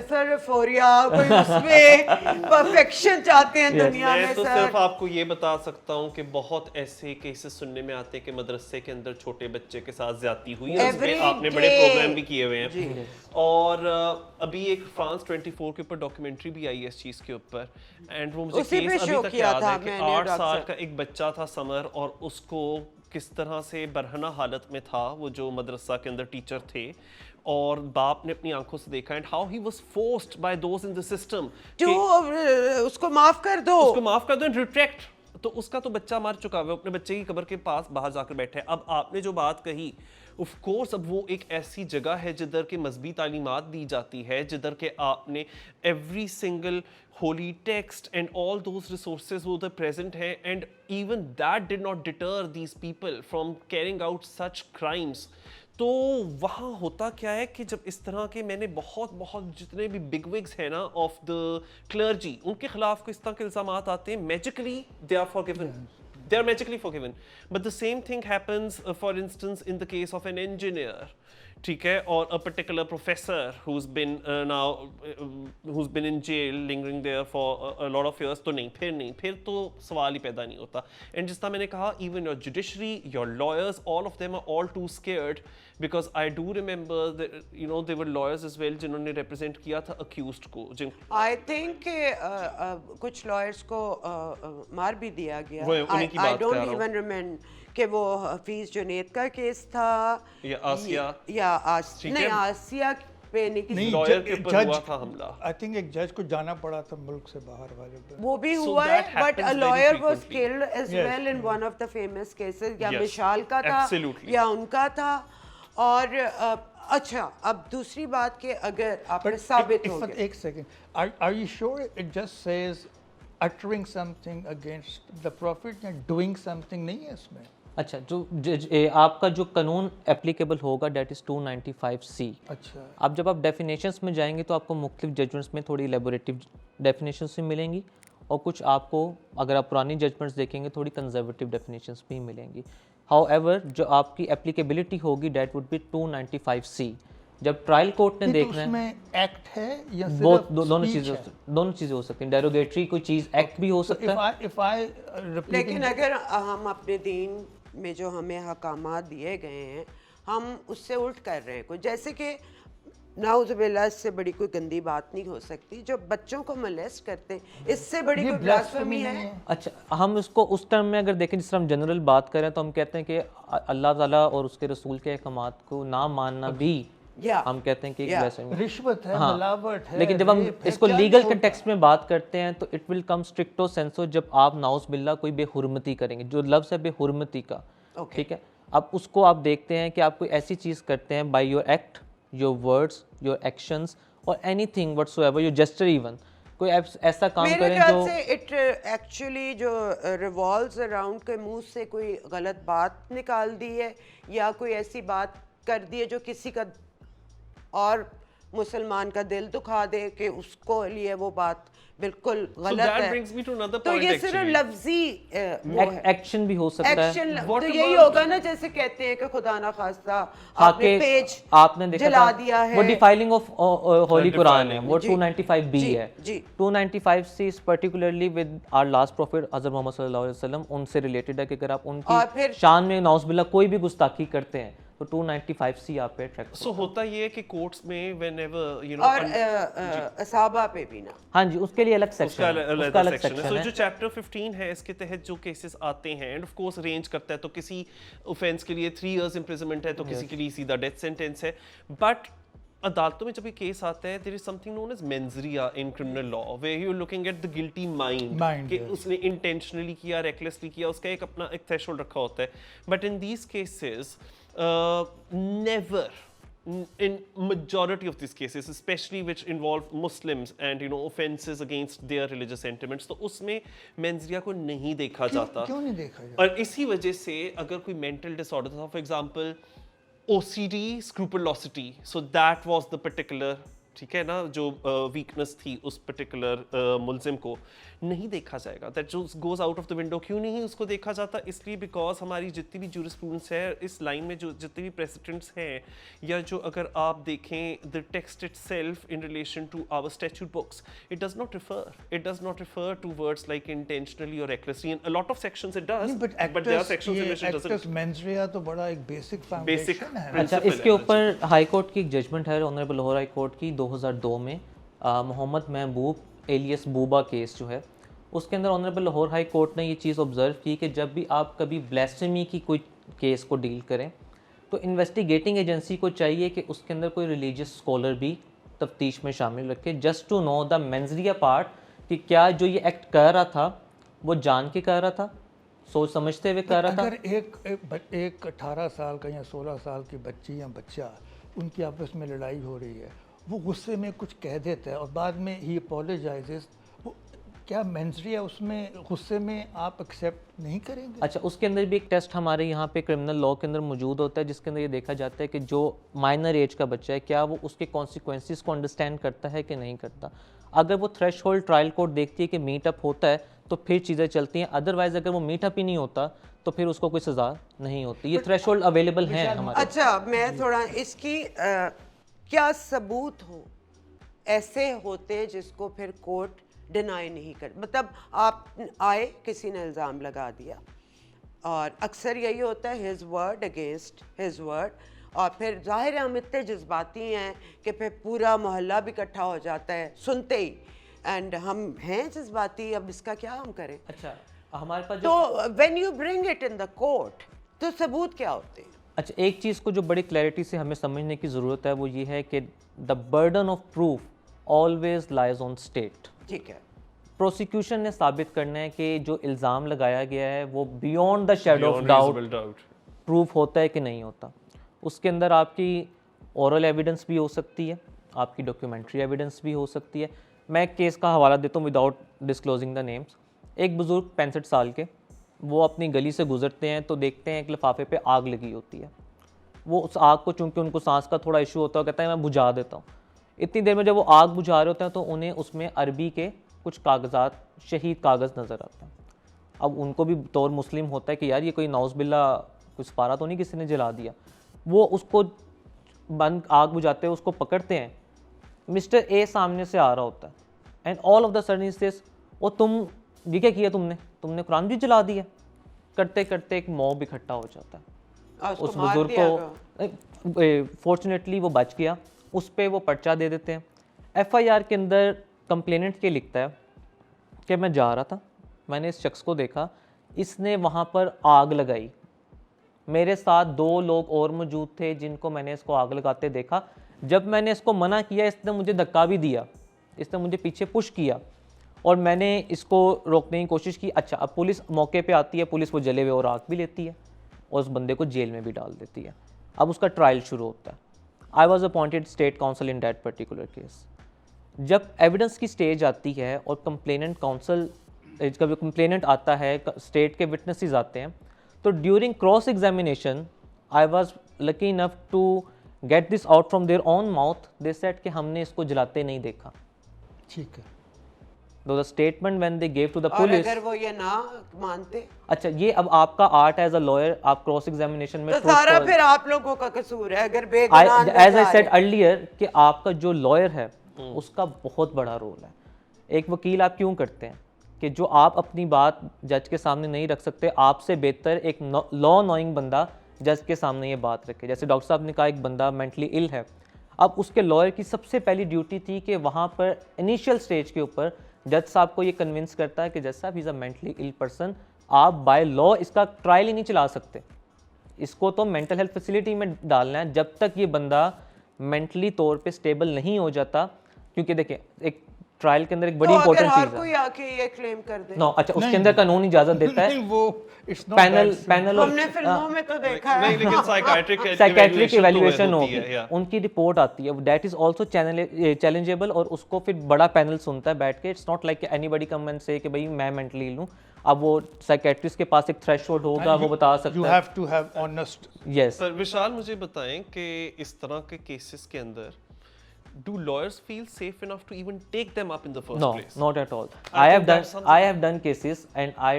सर फोरिया कोई उसमें परफेक्शन चाहते हैं दुनिया में मैं तो सर। सिर्फ आपको ये बता सकता हूँ कि बहुत ऐसे केसेस सुनने में आते हैं कि मदरसे के अंदर छोटे बच्चे के साथ ज्यादती हुई है, Every उसमें आपने बड़े day. प्रोग्राम भी किए हुए हैं, और अभी एक फ्रांस 24 के ऊपर डॉक्यूमेंट्री भी आई है इस चीज के ऊपर, एंड वो मुझे उसी पे केस अभी show तक किया याद था है कि मैंने, 8 डॉक्टर साल साहब। का एक बच्चा था समर, और उसको किस तरह से बरहना हालत में था वो जो मदरसा के अंदर टीचर थे, और बाप ने अपनी आंखों से देखा, and how he was forced by those in the system उसको माफ कर दो, उसको माफ कर दो एंड रिट्रैक्ट। तो उसका तो बच्चा मर चुका है, वो अपने बच्चे की कब्र के पास बाहर जाकर बैठे है। अब आपने जो बात कही, ऑफ कोर्स अब वो एक ऐसी जगह है जिधर के मजहबी तालीमात दी जाती है, जिधर के आपने every single Holi text and all those resources वो उधर प्रेजेंट हैं, and even that did not deter these people from carrying out such crimes. तो वहाँ होता क्या है कि जब इस तरह के, मैंने बहुत जितने भी बिग विग्स हैं ना ऑफ द क्लर्जी, उनके खिलाफ को इस तरह के इल्ज़ाम आते हैं, magically they are forgiven, they are magically forgiven. But the same thing happens, for instance, in the case of an engineer. ठीक है, और a particular professor who's been who's been in jail lingering there for a lot of years, तो नहीं, फिर तो सवाल ही पैदा नहीं होता. And जिस तरह मैंने कहा, even your judiciary, your lawyers, all of them are all too scared, because I do remember that, you know, there were lawyers as well जिन्होंने represent किया था accused को. I think कुछ lawyers को मार भी दिया गया. उन्हीं की I बात कर don't रहा हूँ. even remember कि वो हफीज जुनैद का केस था या आसिया. ठीक नहीं, है. आसिया पे नहीं, किसी lawyer के ऊपर हुआ था हमला. आई थिंक एक जज को जाना पड़ा था मुल्क से बाहर वाले पे. वो भी So हुआ है, that but happens a very lawyer was frequently. killed as Yes. well in one of the famous cases. या Yes. मिशाल का था Absolutely. या उनका था. और अच्छा, अब दूसरी बात कि अगर आप पे साबित हो गया. एक second, are you sure it just says uttering something against the prophet and doing something नहीं है इसमें? अच्छा, जो आपका जो कानून एप्लीकेबल होगा डेट इज़ 295C. अच्छा, अब जब आप डेफिनेशंस में जाएंगे तो आपको मुख्तलिफ जजमेंट्स में थोड़ी एलेबोरेटिव डेफिनेशंस भी मिलेंगी, और कुछ आपको, अगर आप पुरानी जजमेंट्स देखेंगे, थोड़ी कंजर्वेटिव डेफिनेशंस भी मिलेंगी. हाउएवर जो आपकी एप्लीकेबिलिटी होगी डेट वुड बी 295C. जब ट्रायल कोर्ट ने देखना है, उसमें एक्ट है या बहुत सिर्फ दोनों चीज़ें हो सकती हैं. डेरोगेटरी कोई चीज़ एक्ट भी हो सकता है. if I repeating लेकिन अगर हम अपने दीन में जो हमें हकामात दिए गए हैं, हम उससे उल्ट कर रहे हैं कुछ, जैसे कि नाउज़ुबिल्लाह, इससे बड़ी कोई गंदी बात नहीं हो सकती जो बच्चों को मोलेस्ट करते हैं, इससे बड़ी कोई ब्लास्फेमी है. अच्छा, हम इसको उस टर्म में अगर देखें जिस तरह हम जनरल बात करें तो हम कहते हैं कि अल्लाह ताला और उसके रसूल के अहकामात को ना मानना भी हम कहते हैं कि एक ब्लेसिंग, रिश्वत है, हाँ. मिलावट है. लेकिन जब हम इसको लीगल कंटेक्स्ट में बात करते हैं तो इट विल कम स्ट्रिक्टो सेंसो जब आप नाउस बिल्ला कोई बेहुरमती करेंगे, जो लफ्ज़ है बेहुरमती का, ठीक है. अब उसको आप देखते हैं कि आप कोई ऐसी चीज़ करते हैं by your act, your words, your actions और anything whatsoever, your gesture, even कोई ऐसा काम मेरे करें ख्याल जो से इट एक्चुअली जो रिवॉल्व्स अराउंड के मुंह से कोई गलत बात निकाल दी है या कोई ऐसी बात कर दी है जो किसी का और मुसलमान का दिल दुखा दे कि उसको लिए वो बात बिल्कुल गलत that है. brings me to another तो point ये सिर्फ actually. लफ्जी वो है. एक्शन भी हो सकता है. एक्शन What तो यही about- होगा ना, जैसे कहते हैं कि खुदा ना खास्ता हाँ, आपने के पेज आपने देखा जला था, दिया है. वो डिफाइलिंग ऑफ होली कुरान है, वो जी, 295B जी, है. जी. 295C is particularly with our last prophet हज़रत मोहम्मद सल्लल्लाहु अलैहि वसल्लम, उनसे रिलेटेड है कि अगर आप और उनकी फिर- शान में नाउज़ुबिल्लाह कोई भी गुस्ताखी करते हैं तो 295C आप पे ट्रैक. So होता ये है कि कोर्ट्स में whenever you know और असहाबा पे भी ना. हाँ जी, उसके लिए अलग उसका सेक्शन है, अलग उसका अलग सेक्शन है. सेक्शन So जो है. चैप्टर 15 है, इसके तहत जो केसेस आते हैं, एंड ऑफ कोर्स रेंज करता है, तो किसी ऑफेंस के लिए 3 years imprisonment है, तो किसी के लिए सीधा डेथ सेंटेंस है. बट अदालतों में जब ये केस आता है, there is something known as mens rea in criminal law, where you are looking at the guilty mind कि yes. उसने इंटेंशनली किया, रेकलेसली किया, उसका एक अपना एक थ्रेशोल्ड रखा होता है. But in these cases never, in majority of these cases, especially which involve Muslims and you know offenses against their religious sentiments, तो उसमें मेंजरिया को नहीं देखा जाता. क्यों नहीं देखा जाता? और इसी वजह से अगर कोई मेंटल डिसऑर्डर था, for example OCD, scrupulosity, so that was the particular, ठीक है ना, जो वीकनेस थी उस पर्टिकुलर मुलजिम को नहीं देखा जाएगा. दैट जो goes out of the window. क्यों नहीं उसको देखा जाता? इसलिए बिकॉज हमारी जितनी भी जूरिस्प्रूडेंस है इस लाइन में, जो जितने भी प्रेसिडेंट्स हैं, या जो अगर आप देखें the text itself in relation to our statute books, it does not refer to words like intentionally और recklessly. In a lot of sections it does, but there are sections in which it actors doesn't. Mens rea तो बड़ा एक basic foundation है. अच्छा, principle इसके है, ऊपर high court की एक जजमेंट है, ऑनरेबल लाहौर हाई कोर्ट की 2002 में, मोहम्मद महबूब एलियस बूबा केस जो है, उसके अंदर ऑनरेबल लाहौर हाई कोर्ट ने ये चीज़ ऑब्जर्व की कि जब भी आप कभी ब्लेसमी की कोई केस को डील करें तो इन्वेस्टिगेटिंग एजेंसी को चाहिए कि उसके अंदर कोई रिलीजियस स्कॉलर भी तफ्तीश में शामिल रखे, just to know the mens rea part, कि क्या जो ये एक्ट कर रहा था वो जान के कर रहा था, सोच समझते हुए कर रहा था. अगर एक 18 साल का या 16 साल की बच्ची या बच्चा, उनकी आपस में लड़ाई हो रही है, वो गुस्से में कुछ कह देता है और बाद में ही अपोलोजाइजेस, क्या मेंजरिया उसमें गुस्से में आप एक्सेप्ट नहीं करेंगे? अच्छा, उसके अंदर भी एक टेस्ट हमारे यहाँ पे क्रिमिनल लॉ के अंदर मौजूद होता है, जिसके अंदर ये देखा जाता है कि जो माइनर एज का बच्चा है क्या वो उसके कॉन्सिक्वेंसेस को अंडरस्टैंड करता है कि नहीं करता. अगर वो थ्रेशोल्ड ट्रायल कोर्ट देखती है कि मीटअप होता है तो फिर चीज़ें चलती हैं, अदरवाइज अगर वो मीटअप ही नहीं होता तो फिर उसको कोई सज़ा नहीं होती। ये थ्रेशोल्ड अवेलेबल हैं हमारे। अच्छा, मैं थोड़ा इसकी क्या सबूत हो ऐसे होते हैं जिसको फिर कोर्ट डिनाई नहीं कर, मतलब आप आए, किसी ने इल्ज़ाम लगा दिया और अक्सर यही होता है his word against his word, और फिर जाहिर है हम इतने जज्बाती हैं कि फिर पूरा मोहल्ला भी इकट्ठा हो जाता है सुनते ही, एंड हम हैं जज्बाती, अब इसका क्या हम करें। अच्छा, हमारे पास तो when you bring it in the court तो सबूत क्या होते हैं? अच्छा, एक चीज़ को जो बड़ी क्लैरिटी से हमें समझने की ज़रूरत है वो ये है कि the burden of proof always lies on state. ठीक है, प्रोसिक्यूशन ने साबित करना है कि जो इल्ज़ाम लगाया गया है वो beyond the shadow of doubt proof होता है कि नहीं होता। उसके अंदर आपकी ओरल एविडेंस भी हो सकती है, आपकी डॉक्यूमेंट्री एविडेंस भी हो सकती है। मैं एक केस का हवाला देता हूँ विदाउट डिस्क्लोजिंग द नेम्स। एक बुज़ुर्ग 65 साल के, वो अपनी गली से गुजरते हैं तो देखते हैं एक लिफाफे पे आग लगी होती है। वो उस आग को, चूंकि उनको सांस का थोड़ा इशू होता है, कहता है मैं बुझा देता हूँ। इतनी देर में जब वो आग बुझा रहे होते हैं तो उन्हें उसमें अरबी के कुछ कागजात, शहीद कागज़ नज़र आते हैं। अब उनको भी तौर मुस्लिम होता है कि यार ये कोई नौज़बिल्ला कुछ पारा तो नहीं किसी ने जला दिया। वो उसको बंद आग बुझाते हैं, उसको पकड़ते हैं, मिस्टर ए सामने से आ रहा होता है and all of the sudden he says, ओ तुम ये क्या किया, तुमने कुरान भी जला दिया। करते करते एक मॉब इकट्ठा हो जाता है। और उसको उस मार बुजुर्ग दिया को फॉर्चुनेटली वो बच गया, उस पर वो पर्चा दे देते हैं। एफआईआर के अंदर कंप्लेनेंट ये लिखता है कि मैं जा रहा था, मैंने इस शख्स को देखा, इसने वहाँ पर आग लगाई, मेरे साथ 2 लोग और मौजूद थे जिनको मैंने इसको आग लगाते देखा। जब मैंने इसको मना किया इसने मुझे धक्का भी दिया, इसने मुझे पीछे पुश किया और मैंने इसको रोकने की कोशिश की। अच्छा, अब पुलिस मौके पे आती है, पुलिस वो जले हुए और आग भी लेती है और उस बंदे को जेल में भी डाल देती है। अब उसका ट्रायल शुरू होता है। I was appointed state council in that particular case. जब एविडेंस की स्टेज आती है और कंप्लेनेंट काउंसिल, जब कंप्लेनेंट आता है, स्टेट के विटनेसेस आते हैं, तो during cross examination I was lucky enough to get this out from their own mouth, they said कि हमने इसको जलाते नहीं देखा। ठीक है। तो the statement when they gave to the और पुलिस, अगर वो ये ना मानते अच्छा ये अब आपका आर्ट एज अ लॉयर, आप क्रॉस एग्जामिनेशन में तो सारा फिर आप लोगों का कसूर है। अगर बेगुनाह एज आई सेड अर्लियर कि आपका जो लॉयर है उसका बहुत बड़ा रोल है। एक वकील आप क्यों करते हैं कि जो आप अपनी बात जज के सामने नहीं रख सकते, आपसे बेहतर एक लॉ नोइंग बंदा जज के सामने ये बात रखे। जैसे डॉक्टर साहब ने कहा एक बंदा मेंटली इल है, अब उसके लॉयर की सबसे पहली ड्यूटी थी कि वहाँ पर इनिशियल स्टेज के ऊपर जज साहब को ये कन्विंस करता है कि जज साहब is a mentally ill person, आप बाय लॉ इसका ट्रायल ही नहीं चला सकते, इसको तो मेंटल हेल्थ फैसिलिटी में डालना है जब तक ये बंदा मेंटली तौर पे स्टेबल नहीं हो जाता। क्योंकि देखिए एक ट्रायल के अंदर एक बड़ी इंपॉर्टेंट हर चीज़ है। कोई आके ये क्लेम कर दे। नो, अच्छा उसके अंदर कानून इजाज़त देता है, नहीं, वो it's not panel that simple. Panel और हमने फिल्मों में तो देखा नहीं, है। लेकिन साइकाइट्रिक साइकेट्रिक इवैल्यूएशन होती होगी, है, उनकी रिपोर्ट आती है, दैट इज आल्सो चैलेंजेबल और उसको फिर बड़ा पैनल सुनता है बैठ के। It's not like anybody come and से कि भाई मैं मेंटली इल हूं। अब वो साइकेट्रिस्ट के पास एक थ्रेशोल्ड होगा, वो बता You सकता है। have to have honest. Yes, sir Vishal मुझे बताएं कि इस तरह के केसेस के अंदर do lawyers feel safe enough to even take them up in the first no, place? not at all. I think that's something- I have done cases and I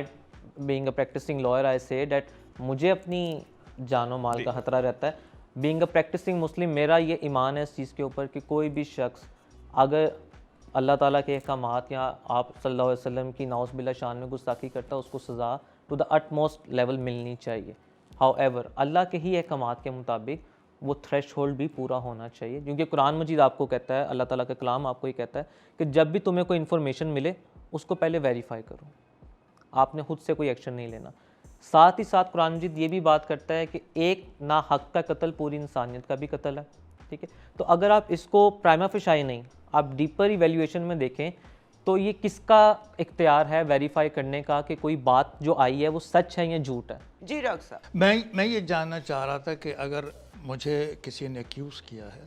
being a practicing lawyer I say that मुझे अपनी जानो माल का खतरा रहता है। Being a practising मुस्लिम मेरा ये ईमान है इस चीज़ के ऊपर कि कोई भी शख्स अगर अल्लाह ताला के अहकामात या आप सल्लल्लाहु अलैहि वसल्लम की नाउज़ बिल्लाह शान में गुस्ताखी करता है, उसको सज़ा टू द अटमोस्ट लेवल मिलनी चाहिए। हाउएवर अल्लाह के ही अहकामात के मुताबिक वो थ्रेशोल्ड भी पूरा होना चाहिए, क्योंकि कुरान मजीद आपको कहता है, अल्लाह ताला का कलाम आपको ये कहता है कि जब भी तुम्हें कोई इन्फॉर्मेशन मिले उसको पहले वेरीफाई करो, आपने खुद से कोई एक्शन नहीं लेना। साथ ही साथ कुरान मजीद ये भी बात करता है कि एक ना हक का कत्ल पूरी इंसानियत का भी कत्ल है, ठीक है। तो अगर आप इसको प्राइमा फेशाई नहीं, आप डीपर इवैल्यूएशन में देखें तो ये किसका इख्तियार है वेरीफाई करने का कि कोई बात जो आई है वो सच है या झूठ है। जी डॉक्टर साहब, मैं ये जानना चाह रहा था कि अगर मुझे किसी ने एक्यूज़ किया है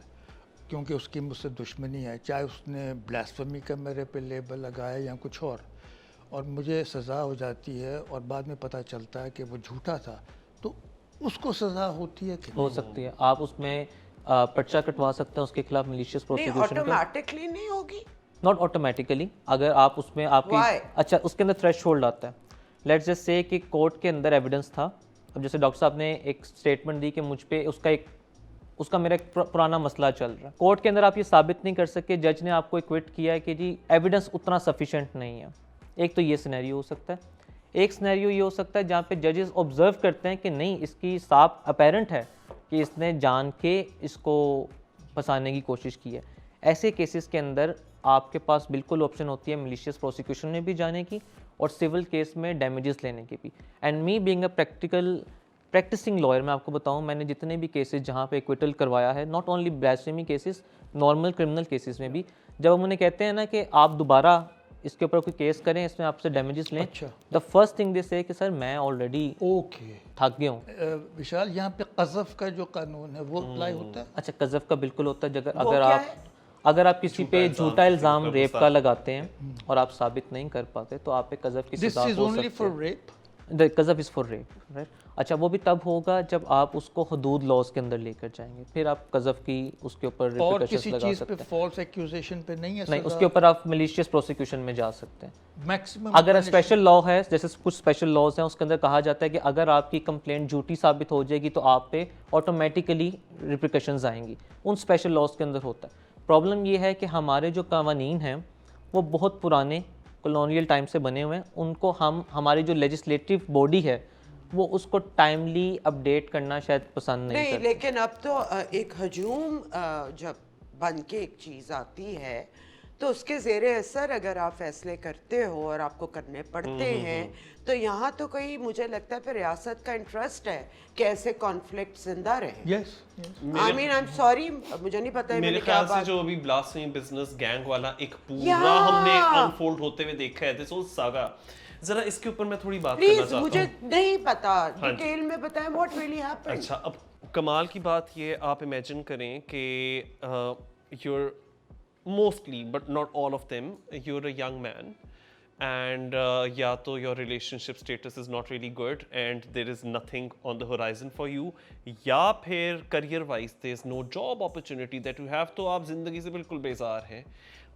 क्योंकि उसकी मुझसे दुश्मनी है, चाहे उसने ब्लास्फेमी का मेरे पे लेबल लगाया या कुछ और मुझे सज़ा हो जाती है और बाद में पता चलता है कि वो झूठा था, तो उसको सज़ा होती है कि हो नहीं? सकती है, आप उसमें पर्चा कटवा सकते हैं उसके खिलाफ मलिशियस नहीं प्रोसिक्यूशन का। ऑटोमेटिकली नहीं होगी। नॉट ऑटोमेटिकली, अगर आप उसमें आपकी Why? अच्छा उसके अंदर थ्रेशोल्ड आता है। लेट्स जस्ट से कि कोर्ट के अंदर एविडेंस था, अब जैसे डॉक्टर साहब ने एक स्टेटमेंट दी कि मुझ पे उसका मेरा एक पुराना मसला चल रहा है, कोर्ट के अंदर आप ये साबित नहीं कर सके, जज ने आपको एक्विट किया है कि जी एविडेंस उतना सफिशेंट नहीं है। एक तो ये सिनेरियो हो सकता है। एक सिनेरियो ये हो सकता है जहाँ पे जजेस ऑब्जर्व करते हैं कि नहीं, इसकी साफ अपेरेंट है कि इसने जान के इसको फंसाने की कोशिश की है। ऐसे केसेस के अंदर आपके पास बिल्कुल ऑप्शन होती है मिलिशियस प्रोसिक्यूशन में भी जाने की और सिविल केस में डैमेजेस लेने की भी। And me being a practising lawyer, मैं आपको बताऊं, मैंने जितने भी केसेस जहाँ पे एक्विटल करवाया है, not only blasphemy cases, normal criminal cases में भी, जब हम उन्हें कहते हैं ना कि आप दोबारा इसके ऊपर कोई केस करें, इसमें आपसे डैमेजेस लें, अच्छा। द फर्स्ट थिंग दे से कि सर मैं ऑलरेडी ओके। थक गया हूँ। विशाल, यहाँ पे कज़फ का जो कानून है वो अप्लाई होता है? अच्छा, कज़फ का बिल्कुल होता है। वो अगर क्या आप है? अगर आप किसी पे झूठा इल्ज़ाम किसी रेप पे का लगाते हैं और आप साबित नहीं कर पाते तो आप पे कज़फ की दिस सज़ा इज हो ओनली सकती फॉर है। रेप? द कज़फ इज़ फॉर रेप, राइट। अच्छा, वो भी तब होगा जब आप उसको हदूद लॉज के अंदर लेकर जाएंगे, फिर आप कज़फ की उसके ऊपर और रिप्रिकॉशंस किसी लगा चीज सकते पे हैं। फॉल्स एक्यूजेशन पे नहीं है नहीं, सजा? उसके ऊपर आप मलिशियस प्रोसिक्यूशन में जा सकते हैं। मैक्सिमम अगर स्पेशल लॉ है, जैसे कुछ स्पेशल लॉज हैं, उसके अंदर कहा जाता है कि अगर आपकी कंप्लेंट झूठी साबित हो जाएगी तो आप पे ऑटोमेटिकली रिप्रिकॉशंस आएंगी, उन स्पेशल लॉज के अंदर होता है। प्रॉब्लम ये है कि हमारे जो कानून हैं वो बहुत पुराने कॉलोनियल टाइम से बने हुए हैं, उनको हमारी जो लेजिस्लेटिव बॉडी है वो उसको टाइमली अपडेट करना शायद पसंद नहीं नहीं, करती। लेकिन अब तो एक हजूम जब बन के एक चीज़ आती है तो उसके ज़ेरे असर अगर आप फैसले करते हो और आपको करने पड़ते हैं, तो यहाँ तो कोई, मुझे लगता है फिर रियासत का इंटरेस्ट है कि ऐसे कॉन्फ्लिक्ट जिंदा रहे। Yes. I mean I am sorry, मुझे नहीं पता है मेरे मैंने क्या ख्याल से बात। जो अभी ब्लास्फेमी बिजनेस गैंग वाला एक पूरा Yeah! हमने अनफोल्ड होते हुए देखा है, दिस होल सागा, जरा इसके ऊपर मैं थोड़ी बात करना प्लीज, चाहता मुझे हूँ। नहीं पता, हाँ डिटेल में बताएं व्हाट रियली हैपेंड। अच्छा, अब कमाल की बात ये, आप इमेजिन करें कि you're mostly but not all of them, you're a young man and या तो your relationship status is not really good and there is nothing on the horizon for you, या फिर career wise there is no job opportunity that you have, तो आप ज़िंदगी से बिल्कुल बेजार हैं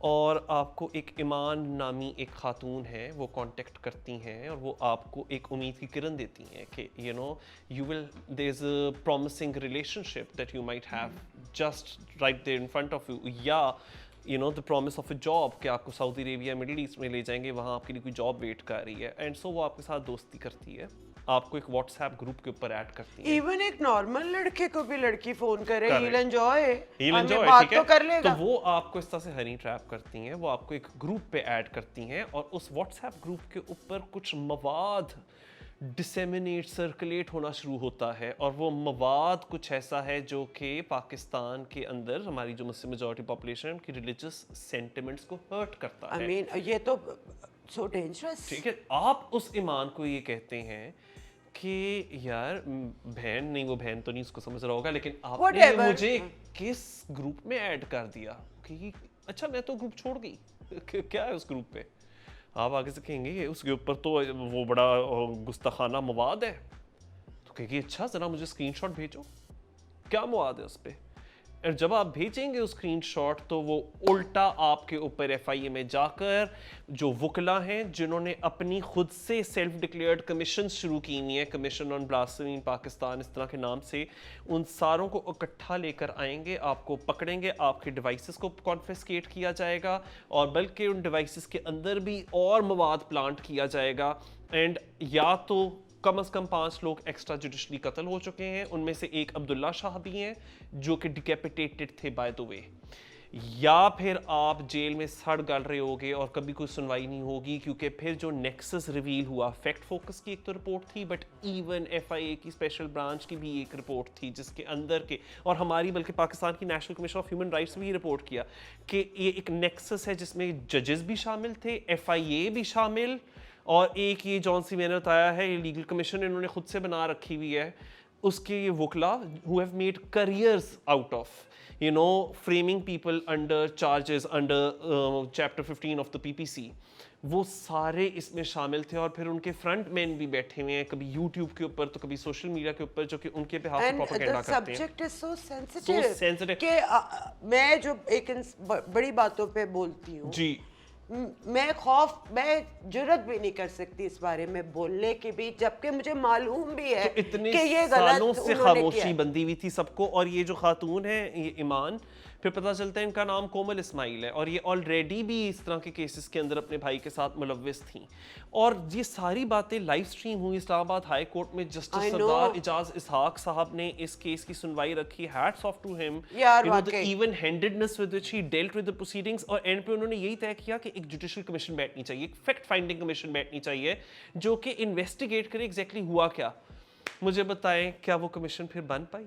और आपको एक ईमान नामी एक खातून है, वो कांटेक्ट करती हैं और वो आपको एक उम्मीद की किरण देती हैं कि you know you will, there is a promising relationship that you might have just right there in front of you, या you know the promise of a job कि आपको सऊदी अरेबिया मिडिल ईस्ट में ले जाएंगे, वहाँ आपके लिए कोई जॉब वेट कर रही है, एंड सो वो आपके साथ दोस्ती करती है, आपको एक व्हाट्सएप ग्रुप के ऊपर ऐड करती है। इवन एक नॉर्मल लड़के को भी लड़की फोन करे, Correct. he'll enjoy, He'll हमें enjoy, बात ठीक है? तो कर लेगा। तो वो आपको इस तरह से हनी ट्रैप करती हैं, वो आपको एक ग्रुप पे ऐड करती हैं और उस व्हाट्सएप ग्रुप के ऊपर कुछ मवाद डिसेमिनेट सर्कुलेट होना शुरू होता है और वो मवाद कुछ ऐसा है जो कि पाकिस्तान के अंदर हमारी जो मुस्लिम मेजॉरिटी पॉपुलेशन है उनकी रिलीजियस सेंटिमेंट्स को हर्ट करता आई है। मीन ये तो सो डेंजरस। ठीक है, आप उस ईमान को ये कहते हैं कि यार बहन नहीं, वो बहन तो नहीं उसको समझ रहा होगा, लेकिन आपने Whatever. मुझे किस ग्रुप में ऐड कर दिया कि अच्छा मैं तो ग्रुप छोड़ गई, क्या है उस ग्रुप पे? आप आगे से कहेंगे उसके ऊपर तो वो बड़ा गुस्ताखाना मवाद है, तो कहेंगे अच्छा ज़रा मुझे स्क्रीनशॉट भेजो, क्या मवाद है उस पर? और जब आप भेजेंगे उस स्क्रीनशॉट तो वो उल्टा आपके ऊपर एफआईए में जाकर जो वकला हैं जिन्होंने अपनी खुद से सेल्फ डिक्लेयर्ड कमीशन शुरू की हुई है, कमीशन ऑन ब्लास्फेमी इन पाकिस्तान इस तरह के नाम से, उन सारों को इकट्ठा लेकर आएंगे, आपको पकड़ेंगे, आपके डिवाइसेस को कॉन्फिस्केट किया जाएगा और बल्कि उन डिवाइसेस के अंदर भी और मवाद प्लांट किया जाएगा, एंड या तो कम से कम 5 लोग एक्स्ट्रा जुडिशली कत्ल हो चुके हैं, उनमें से एक अब्दुल्ला शाह भी हैं जो कि डिकैपिटेटेड थे बाय द वे, या फिर आप जेल में सड़ गल रहे होगे और कभी कोई सुनवाई नहीं होगी, क्योंकि फिर जो नेक्सस रिवील हुआ, फैक्ट फोकस की एक तो रिपोर्ट थी, बट इवन एफआईए की स्पेशल ब्रांच की भी एक रिपोर्ट थी जिसके अंदर के, और हमारी बल्कि पाकिस्तान की national commission of human rights भी रिपोर्ट किया कि ये एक नेक्सस है जिसमें जजेस भी शामिल थे, एफआईए भी शामिल, और एक ये जॉन सी मैंने बताया है ये लीगल कमीशन इन्होंने खुद से बना रखी हुई है, उसके ये वकला who have made careers out of you know framing people under charges under chapter 15 of the PPC, वो सारे इसमें शामिल थे और फिर उनके फ्रंट मैन भी बैठे हुए हैं कभी यूट्यूब के ऊपर तो कभी सोशल मीडिया के ऊपर जो कि उनके बिहाफ पे प्रोपेगेंडा करते हैं। सब्जेक्ट इज सो सेंसिटिव कि मैं जो एक बड़ी बातों पे बोलती हूँ जी, मैं जुर्रत भी नहीं कर सकती इस बारे में बोलने की भी, जबकि मुझे मालूम भी है तो इतने कि ये सालों गलत से उन्होंने खामोशी किया है। बंदी हुई थी सबको। और ये जो खातून है ये ईमान, फिर पता चलता है इनका नाम कोमल इस्माइल है और ये ऑलरेडी भी इस तरह के केसेस के अंदर अपने भाई के साथ मुलव्विस थी। और ये सारी बातें लाइव स्ट्रीम हुई इस्लामाबाद हाई कोर्ट में। Justice I know. सरदार इजाज इसहाक साहब ने इस केस की सुनवाई रखी। हैट्स ऑफ टू हिम, यार, यू नो द वाकई। Even handedness with which he dealt with the proceedings. और एंड पे उन्होंने यही तय किया कि एक जुडिशियल कमीशन बैठनी चाहिए, एक फैक्ट फाइंडिंग कमीशन बैठनी चाहिए जो कि इन्वेस्टिगेट करे एग्जैक्टली हुआ क्या। मुझे बताएं, क्या वो कमीशन फिर बन पाई?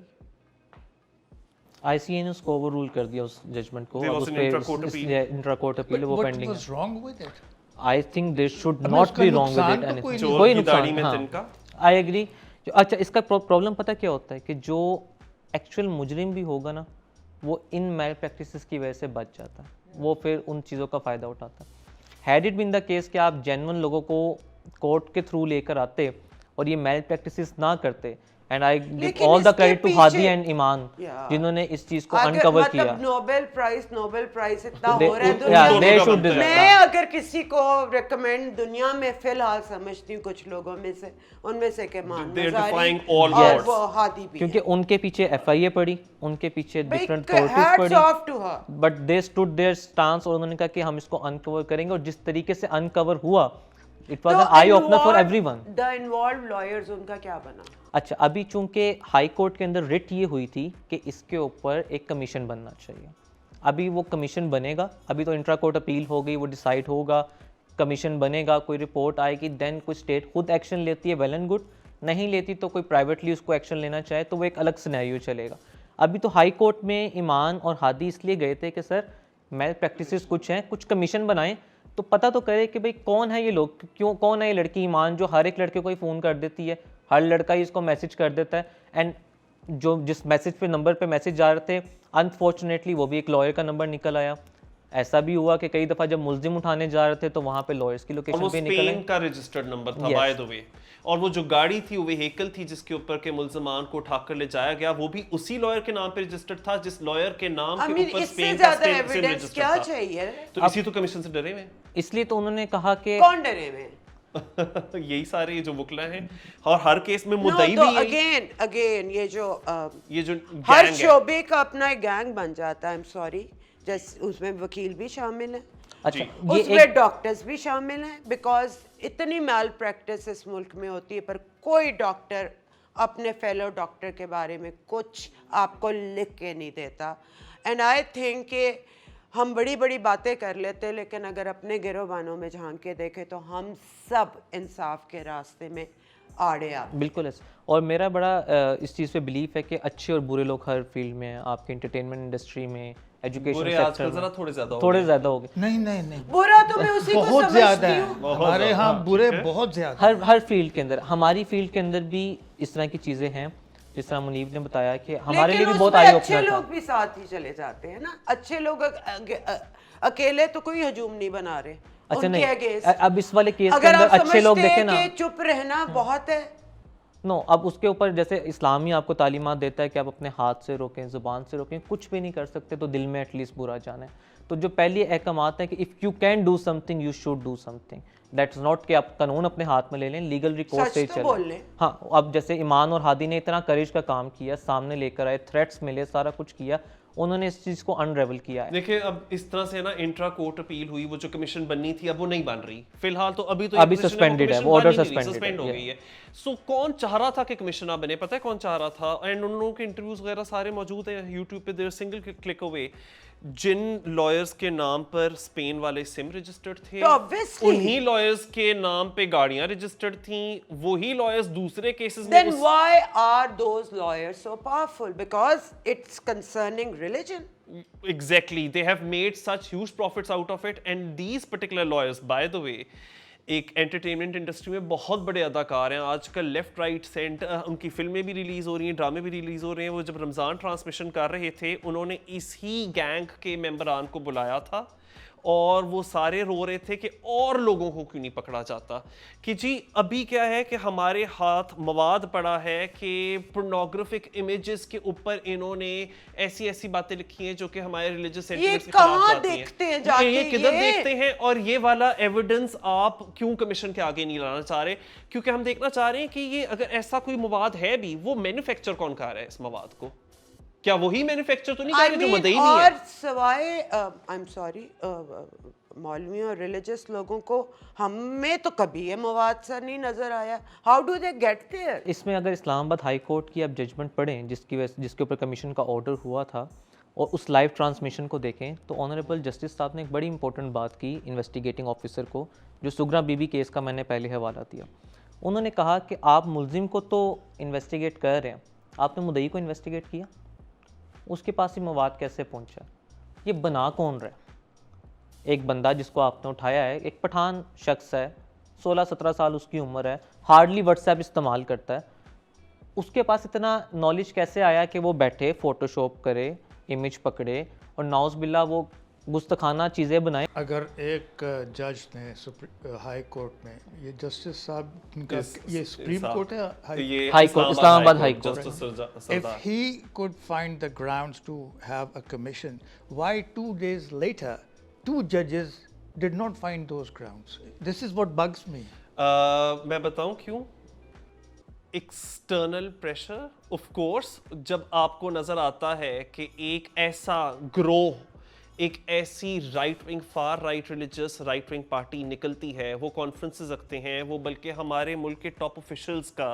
आईसीए ने उसको ओवररूल कर दिया उस जजमेंट को। There अब was उस an पे intra-court appeal. Intra court appeal है, वो What पेंडिंग है। was wrong with it? I think there should हमें नॉट उसका बी रॉन्ग नुकसान विद तो इट कोई एनीथिंग। नहीं। कोई चोर की दाढ़ी नुकसान, में हाँ, तिनका। I agree. अच्छा, इसका प्रॉब्लम पता क्या होता है कि जो एक्चुअल मुजरिम भी होगा ना, वो इन मैल प्रैक्टिसेस की वजह से बच जाता है, वो फिर उन चीज़ों का फ़ायदा उठाता है। Had it been the case कि आप जेन्युइन लोगों को कोर्ट के थ्रू लेकर आते और ये मैल प्रैक्टिसेस ना करते, एंड आई गिव लेकिन ऑल द इसके क्रेडिट टू पीछे- हादी एंड ईमान Yeah. जिन्होंने इस चीज़ को अगर अनकवर किया। मतलब नोबेल प्राइज इतना They- हो रहा है yeah, दुनिया they में। should deserve मैं that. अगर किसी को रिकमेंड दुनिया में फिलहाल समझती हूँ कुछ लोगों में से, उनमें से के मान They are Mazari defying all और laws. वो हादी भी क्योंकि उनके पीछे एफआईए पड़ी, उनके पीछे different authorities hats off, to her हर। But they stood their stance और उन्होंने कहा कि हम इसको अनकवर करेंगे। और जिस तरीके से अनकवर हुआ, it was an eye opener for everyone. The involved lawyers, उनका क्या बना? अच्छा, अभी चूंकि हाई कोर्ट के अंदर रिट ये हुई थी कि इसके ऊपर एक कमीशन बनना चाहिए। अभी वो कमीशन बनेगा, अभी तो इंट्रा कोर्ट अपील हो गई, वो डिसाइड होगा, कमीशन बनेगा, कोई रिपोर्ट आएगी, देन कोई स्टेट खुद एक्शन लेती है, वेल एंड गुड। नहीं लेती तो कोई प्राइवेटली उसको एक्शन लेना चाहे तो वो एक अलग सिनेरियो चलेगा। अभी तो हाई कोर्ट में ईमान और हादी इसलिए गए थे कि सर मैल प्रैक्टिसेस कुछ हैं, कुछ कमीशन बनाएं तो पता तो करे कि भाई कौन है ये लोग, क्यों, कौन है ये लड़की ईमान जो हर एक लड़के को ही फ़ोन कर देती है, हर लड़का ही इसको मैसेज कर देता है। एंड जो जिस मैसेज पे नंबर पे मैसेज जा रहे थे, अनफॉर्चुनेटली वो भी एक लॉयर का नंबर निकल आया। ऐसा भी हुआ कि कई दफ़ा जब मुल्जिम उठाने जा रहे थे तो वहाँ पे लॉयर्स की और वो लोकेशन पे निकल स्पेन आए। का रजिस्टर्ड नंबर था Yes. By the way. और वो जो गाड़ी थी वो व्हीकल थी जिसके ऊपर के मुल्जमान को उठाकर ले जाया गया, वो भी उसी लॉयर के नाम पे रजिस्टर्ड था जिस लॉयर के नाम I के mean, ऊपर इससे स्पेन का ज्यादा स्पेन से एविडेंस रजिस्टर्ड क्या था। चाहिए? तो इसी तो कमीशन से डरे हुए इसलिए तो उन्होंने कहा कि कौन डरे में? यही सारे जो मुकला हैं और हर केस में No, मुद्दई तो भी है। अगेन ये जो ये जो हर गैंग है, शोबे का अपना एक गैंग बन जाता है। आई एम सॉरी, जैसे उसमें वकील भी शामिल है, अच्छा जी। ये उसमें एक डॉक्टर्स भी शामिल हैं, बिकॉज इतनी मैल प्रैक्टिस इस मुल्क में होती है पर कोई डॉक्टर अपने फेलो डॉक्टर के बारे में कुछ आपको लिख के नहीं देता। एंड आई थिंक कि हम बड़ी बड़ी बातें कर लेते हैं, लेकिन अगर अपने गिरोबानों में झांक के देखें तो हम सब इंसाफ के रास्ते में आड़े आते। बिल्कुल ऐसा। और मेरा बड़ा इस चीज़ पे बिलीफ है कि अच्छे और बुरे लोग हर फील्ड में हैं, आपके एंटरटेनमेंट इंडस्ट्री में, एजुकेशन बुरे सेक्टर आजकल में जरा थोड़े ज्यादा हो थोड़े गए। ज़्यादा हो गए। नहीं बुरा तो मैं उसी को बहुत ज्यादा समझती है हूँ। बहुत हमारे ज्यादा, यहाँ हाँ, बुरे ठीक है। बहुत ज्यादा हर फील्ड के अंदर, हमारी फील्ड के अंदर भी इस तरह की चीज़ें हैं। जिस तरह मुनीब ने बताया कि हमारे लिए लेकिन भी बहुत उसमें आई अच्छे ओपनर था। लोग भी साथ ही चले जाते हैं ना। अच्छे लोग अकेले तो कोई हजूम नहीं बना रहे अच्छा उनके नहीं, against। अब इस वाले केस के अगर अंदर आप अच्छे लोग समझते देखें हैं ना, कि चुप रहना बहुत है, नो, अब उसके ऊपर जैसे इस्लामी आपको तालीमात देता है कि आप अपने हाथ से रोकें, ज़ुबान से रोकें, कुछ भी नहीं कर सकते तो दिल में एटलीस्ट बुरा जाना है। तो जो पहली अहकामात है कि if you can do something you should do something, that's not कि आप कानून अपने हाथ में ले लें, लीगल रिकॉर्ड सच से ही तो चलें। बोल लें। हाँ, अब जैसे ईमान और हादी ने इतना करेज का काम किया, सामने लेकर आए, थ्रेट्स मिले, सारा कुछ किया, उन्होंने इस चीज़ को अनरेवल किया है। देखिए अब इस तरह से ना इंट्रा कोर्ट अपील हुई, वो जो कमीशन बननी थी अब वो नहीं बन रही फिलहाल। तो अभी तो अभी suspended है, वो order suspended सस्पेंड हो है, गई है। सो कौन चाह रहा था कि कमीशन ना बने? पता है कौन चाह रहा था? एंड उन लोगों के इंटरव्यूज वगैरह सारे मौजूद हैं यूट्यूब पे, देयर सिंगल क्लिक अवे। जिन लॉयर्स के नाम पर स्पेन वाले सिम रजिस्टर्ड थे, तो obviously- उन्हीं लॉयर्स के नाम पे गाड़ियां रजिस्टर्ड थी। वही लॉयर्स दूसरे केसेस में then why are those lawyers so powerful? Because it's concerning religion. Exactly, they have made such huge profits out of it, and these particular lawyers, by the way, एक entertainment industry में बहुत बड़े अदाकार हैं आजकल, left right centre. उनकी फिल्में भी रिलीज़ हो रही हैं, ड्रामे भी रिलीज़ हो रहे हैं। वो जब रमज़ान ट्रांसमिशन कर रहे थे, उन्होंने इसी गैंग के मेंबरान को बुलाया था और वो सारे रो रहे थे कि और लोगों को क्यों नहीं पकड़ा जाता, कि जी अभी क्या है कि हमारे हाथ मवाद पड़ा है कि पोर्नोग्राफिक इमेजेस के ऊपर इन्होंने ऐसी ऐसी बातें लिखी हैं जो कि हमारे रिलीजियस सेंटिमेंट्स के खिलाफ कहाँ जाती देखते हैं हैं, जाके ये किधर ये? देखते हैं, और ये वाला एविडेंस आप क्यों कमीशन के आगे नहीं लाना चाह रहे? क्योंकि हम देखना चाह रहे हैं कि ये अगर ऐसा कोई मवाद है भी, वो मैन्युफैक्चर कौन कर रहा है इस मवाद को? क्या वही मैन्युफैक्चर तो नहीं कर रहे जो मदई नहीं है? और सवाए आई एम सॉरी मौलवी और रिलीजियस लोगों को हमें तो कभी ये मवाद सा नहीं नजर आया. How do they get there? इसमें अगर इस्लामाबाद हाई कोर्ट की आप जजमेंट पढ़ें जिसके ऊपर कमीशन का ऑर्डर हुआ था और उस लाइव ट्रांसमिशन को देखें तो ऑनरेबल जस्टिस साहब ने एक बड़ी इंपॉर्टेंट बात की इन्वेस्टिगेटिंग ऑफिसर को, जो सुगरा बीबी केस का मैंने पहले हवाला दिया. उन्होंने कहा कि आप मुलजिम को तो इन्वेस्टिगेट कर रहे हैं, आपने मुद्दई को इन्वेस्टिगेट किया? उसके पास ही मवाद कैसे पहुंचा? ये बना कौन रहा है? एक बंदा जिसको आपने उठाया है, एक पठान शख्स है, 16-17 साल उसकी उम्र है, हार्डली व्हाट्सएप इस्तेमाल करता है. उसके पास इतना नॉलेज कैसे आया कि वो बैठे फोटोशॉप करे, इमेज पकड़े और नाउज बिल्ला वो गुस्तखाना चीज़ें बनाए? अगर एक जज ने हाई कोर्ट में, ये जस्टिस साहब इनका, ये सुप्रीम कोर्ट है, ये high court, Islamabad high court. Justice if he could find the grounds to have a commission, why 2 days later 2 judges did not find those grounds? This is what bugs me. मैं बताऊं क्यों? External pressure. Of course जब आपको नजर आता है कि एक ऐसा ग्रोह, एक ऐसी right wing, far right religious right wing party निकलती है, वो कॉन्फ्रेंसेस रखते हैं, वो बल्कि हमारे मुल्क के टॉप ऑफिशियल्स का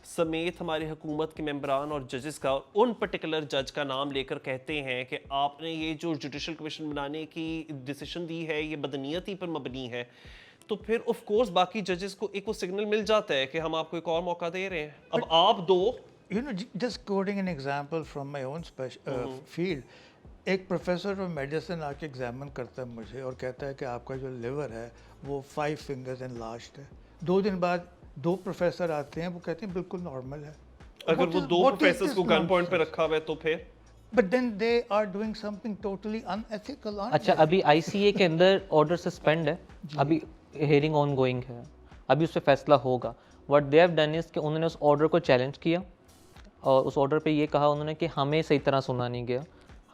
समेत हमारी हुकूमत के मेंबरान और जजेस का उन पर्टिकुलर जज का नाम लेकर कहते हैं कि आपने ये जो जुडिशल कमीशन बनाने की डिसीजन दी है ये बदनीयती पर मबनी है, तो फिर ऑफ कोर्स बाकी जजेस को एक वो सिग्नल मिल जाता है कि हम आपको एक और मौका दे रहे हैं. अब आप दो, You know, just quoting an example from my own field, एक प्रोफेसर ऑफ मेडिसिन आके एग्जामिन करता है मुझे और कहता है कि आपका जो लिवर है वो 5 फिंगर्स एनलार्ज्ड है. 2 दिन बाद 2 प्रोफेसर आते हैं, वो कहते हैं बिल्कुल नॉर्मल है. अगर वो 2 प्रोफेसर्स को गन पॉइंट पे रखा हुआ है तो फिर But then they are doing something totally unethical. अच्छा, अभी ICA के अंदर ऑर्डर सस्पेंड है, अभी हेयरिंग ऑन गोइंग है, अभी उस पर फैसला होगा. What they have done is कि उन्होंने उस ऑर्डर को चैलेंज किया और उस ऑर्डर पे ये कहा उन्होंने कि हमें सही तरह सुना नहीं गया,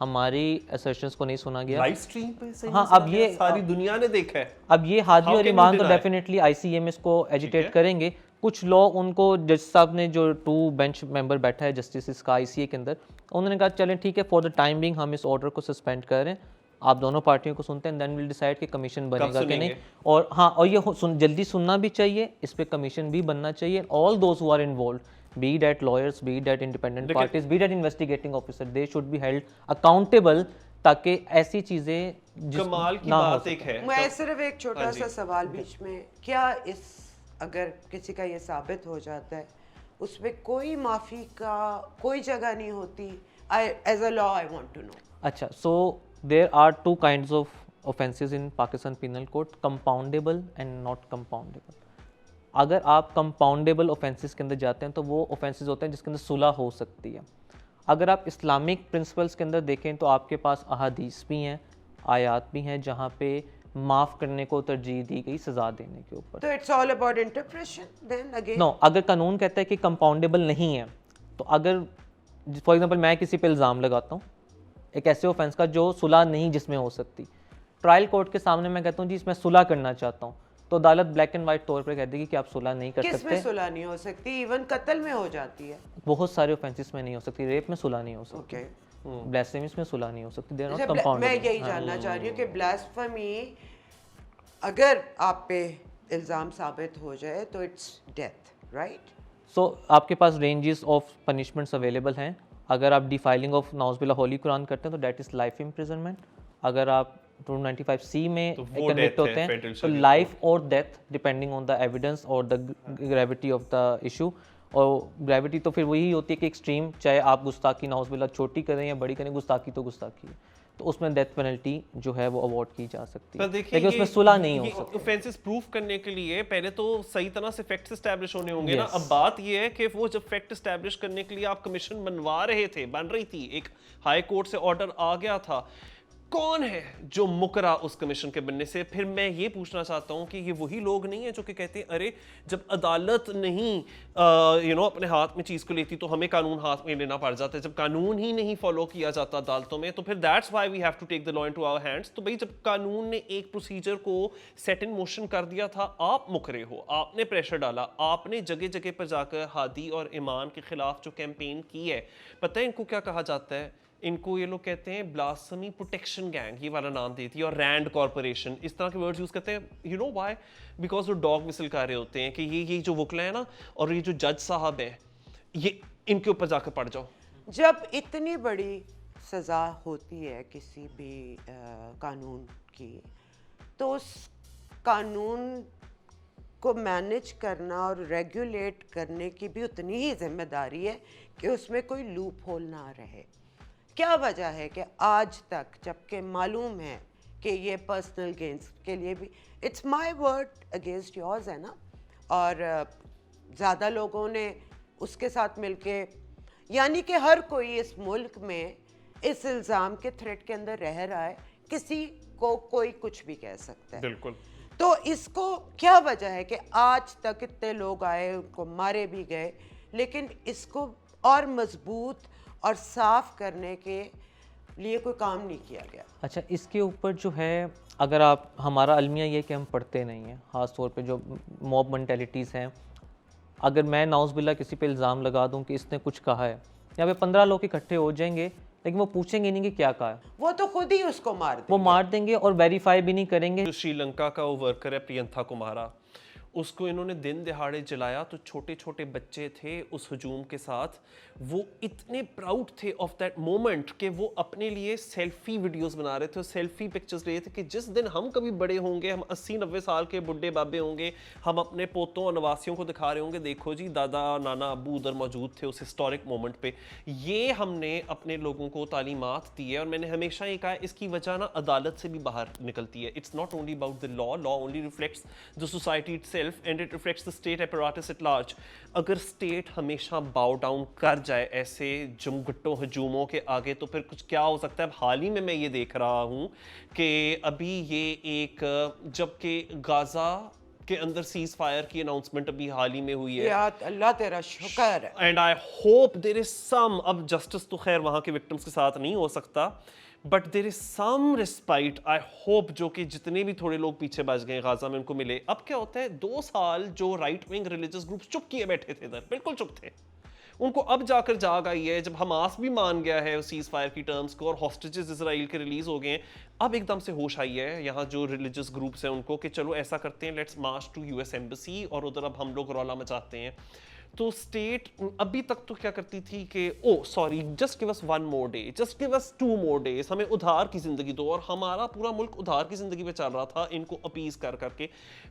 हमारी असर्शंस को नहीं सुना गया. लाइव स्ट्रीम पे सही हाँ, सुना अब ये गया, सारी दुनिया ने देखा है. अब ये हादी How और can you ईमान तो deny? डेफिनेटली ICA में इसको एजिटेट करेंगे. कुछ लॉ उनको जज साहब ने, जो 2 बेंच मेंबर बैठा है जस्टिस का ICA के अंदर, उन्होंने कहा चलें ठीक है, फॉर द टाइम बिंग हम इस ऑर्डर को सस्पेंड कर रहे हैं, आप दोनों पार्टियों को सुनते हैं, देन विल डिसाइड कि कमीशन बनेगा कि नहीं. और हाँ, और ये जल्दी सुनना भी चाहिए, इस पे कमीशन भी बनना चाहिए. All those who are involved, be that lawyers, be that independent parties, be that investigating officer, they should be held accountable, ताकि ऐसी चीजें कमाल की ना हो बात एक है. मैं सिर्फ एक छोटा हाँ सा सवाल बीच में, क्या इस अगर किसी का ये साबित हो जाता है उसमें कोई माफ़ी का कोई जगह नहीं होती? As a law I want to know. अच्छा, so there are 2 kinds of offences in Pakistan penal code, compoundable and not compoundable. अगर आप कंपाउंडेबल ऑफेंसेस के अंदर जाते हैं तो वो ऑफेंसेस होते हैं जिसके अंदर सुलह हो सकती है. अगर आप इस्लामिक प्रिंसिपल्स के अंदर देखें तो आपके पास अहादीस भी हैं, आयात भी हैं जहाँ पे माफ़ करने को तरजीह दी गई सज़ा देने के ऊपर. तो it's all about interpretation then again. No, अगर कानून कहता है कि कंपाउंडेबल नहीं है, तो अगर फॉर एग्जांपल मैं किसी पे इल्ज़ाम लगाता हूँ एक ऐसे ऑफेंस का जो सुलह नहीं जिसमें हो सकती, ट्रायल कोर्ट के सामने मैं कहता हूँ जी इसमें सुलह करना चाहता हूँ, तो अदालत ब्लैक एंड वाइट तौर पर कह देगी कि आप सुलह नहीं कर किस सकते. में सुलह नहीं हो सकती? इवन कत्ल में हो जाती है. बहुत सारे ऑफेंसेस में नहीं हो सकती. रेप में सुलह नहीं हो सकती, ओके. ब्लास्फेमीज में सुलह नहीं हो सकती. दे आर नॉट मैं कंपाउंडेबल. यही जानना चाह रही हूँ कि ब्लास्फेमी अगर आप पे इल्ज़ाम साबित हो जाए तो इट्स डेथ, राइट? सो आपके पास रेंजेस ऑफ पनिशमेंट्स अवेलेबल हैं. अगर आप डिफाइलिंग ऑफ नाउज़ुबिल्लाह होली कुरान करते हैं तो दैट इज़ लाइफ इम्प्रिजनमेंट. अगर आप 295C में तो वो कन्विक्ट death होते है, हैं fatal तो शरीर लाइफ और death depending on the evidence और the gravity of the issue. और ग्रेविटी तो फिर वही होती है कि एक्सट्रीम, चाहे आप गुस्ताखी नाउज़ुबिल्लाह छोटी करें या बड़ी करें, गुस्ताखी तो गुस्ताखी है, तो उसमें डेथ पेनल्टी जो है वो अवॉर्ड की जा सकती है, लेकिन उसमें सुलह नहीं हो सकती. ऑफेंसेस प्रूफ करने के लिए पहले तो सही तरह से फैक्ट्स एस्टैब्लिश होने होंगे ना. Yes. अब बात ये है कि वो जब फैक्ट एस्टैब्लिश करने के लिए आप कमिशन बनवा रहे थे, बन रही थी, एक हाई कोर्ट से ऑर्डर आ गया था, कौन है जो मुकरा उस कमीशन के बनने से? फिर मैं ये पूछना चाहता हूँ कि ये वही लोग नहीं है जो कि कहते हैं अरे जब अदालत नहीं अपने हाथ में चीज़ को लेती तो हमें कानून हाथ में लेना पड़ जाता है। जब कानून ही नहीं फॉलो किया जाता अदालतों में तो फिर that's why we have to take the law into our hands. तो भाई जब कानून ने एक प्रोसीजर को सेट इन मोशन कर दिया था, आप मुकरे हो, आपने प्रेशर डाला, आपने जगह जगह पर जाकर हादी और ईमान के खिलाफ जो कैंपेन की है। पता है इनको क्या कहा जाता है? इनको ये लोग कहते हैं ब्लास्फेमी प्रोटेक्शन गैंग, ये वाला नाम देती है, और रैंड कॉर्पोरेशन, इस तरह के वर्ड्स यूज़ करते हैं। You know why? बिकॉज वो डॉग विसल कर रहे होते हैं कि ये जो वकला है ना और ये जो जज साहब हैं, ये इनके ऊपर जाकर पड़ जाओ। जब इतनी बड़ी सज़ा होती है किसी भी कानून की, तो उस कानून को मैनेज करना और रेगुलेट करने की भी उतनी ही जिम्मेदारी है कि उसमें कोई लूप होल ना रहे। क्या वजह है कि आज तक, जबकि मालूम है कि ये पर्सनल गेन्स के लिए भी, it's my word against yours है ना, और ज़्यादा लोगों ने उसके साथ मिलके, यानी कि हर कोई इस मुल्क में इस इल्ज़ाम के थ्रेट के अंदर रह रहा है, किसी को कोई कुछ भी कह सकता है। बिल्कुल। तो इसको क्या वजह है कि आज तक इतने लोग आए, उनको मारे भी गए, लेकिन इसको और मजबूत और साफ करने के लिए कोई काम नहीं किया गया? अच्छा, इसके ऊपर जो है, अगर आप, हमारा अलमिया ये कि हम पढ़ते नहीं हैं, ख़ास तौर पे जो मॉब मेंटेलिटीज़ हैं। अगर मैं नाउज़बिल्ला किसी पे इल्ज़ाम लगा दूं कि इसने कुछ कहा है, यहाँ पे 15 लोग इकट्ठे हो जाएंगे, लेकिन वो पूछेंगे नहीं कि क्या कहा है, वो तो खुद ही उसको मार देंगे। वो मार देंगे और वेरीफाई भी नहीं करेंगे। जो श्रीलंका का वो वर्कर है प्रियंथा कुमारा, उसको इन्होंने दिन दिहाड़े जलाया, तो छोटे छोटे बच्चे थे उस हजूम के साथ, वो इतने प्राउड थे ऑफ दैट मोमेंट कि वो अपने लिए सेल्फी वीडियोस बना रहे थे, सेल्फी पिक्चर्स ले रहे थे कि जिस दिन हम कभी बड़े होंगे, हम 80-90 साल के बुढ़े बाबे होंगे, हम अपने पोतों और नवासियों को दिखा रहे होंगे, देखो जी दादा नाना अबू उधर मौजूद थे उस हिस्टोरिक मोमेंट पे। ये हमने अपने लोगों को तालीमात दी है, और मैंने हमेशा ये कहा इसकी वजह ना अदालत से भी बाहर निकलती है। It's not only about the law only reflects the society itself and it reflects the state apparatus at large। अगर स्टेट हमेशा बाउ डाउन कर जाए ऐसे जुमगट्टों हजूमों के आगे, तो फिर कुछ क्या हो सकता है। अब हाल ही में मैं ये देख रहा हूँ कि अभी ये एक, जबकि गाजा के अंदर सीज फायर की अनाउंसमेंट अभी हाल ही में हुई है, या अल्लाह तेरा शुक्र है। And I hope there is some, अब जस्टिस तो खैर वहाँ के विक्टिम्स के साथ नहीं हो सकता, but there is some respite, I hope, जो कि जितने भी थोड़े लोग पीछे बच गए गाजा में उनको मिले। अब क्या होता है, 2 साल जो राइट विंग रिलीजियस ग्रुप्स चुप किए बैठे थे इधर, बिल्कुल चुप थे, उनको अब जाकर जाग आई है, जब हमास भी मान गया है सीज फायर की टर्म्स को और हॉस्टेजेस इजराइल के रिलीज हो गए हैं, अब एकदम से होश आई है यहाँ जो रिलीजियस ग्रुप्स हैं उनको कि चलो ऐसा करते हैं, let's March two US embassy, और उधर अब हम लोग रौला मचाते हैं। तो स्टेट अभी तक तो क्या करती थी कि oh sorry, just give us 1 more day, just give us 2 more days, हमें उधार की जिंदगी दो, और हमारा पूरा मुल्क उधार की जिंदगी पे चल रहा था इनको अपीज कर करके।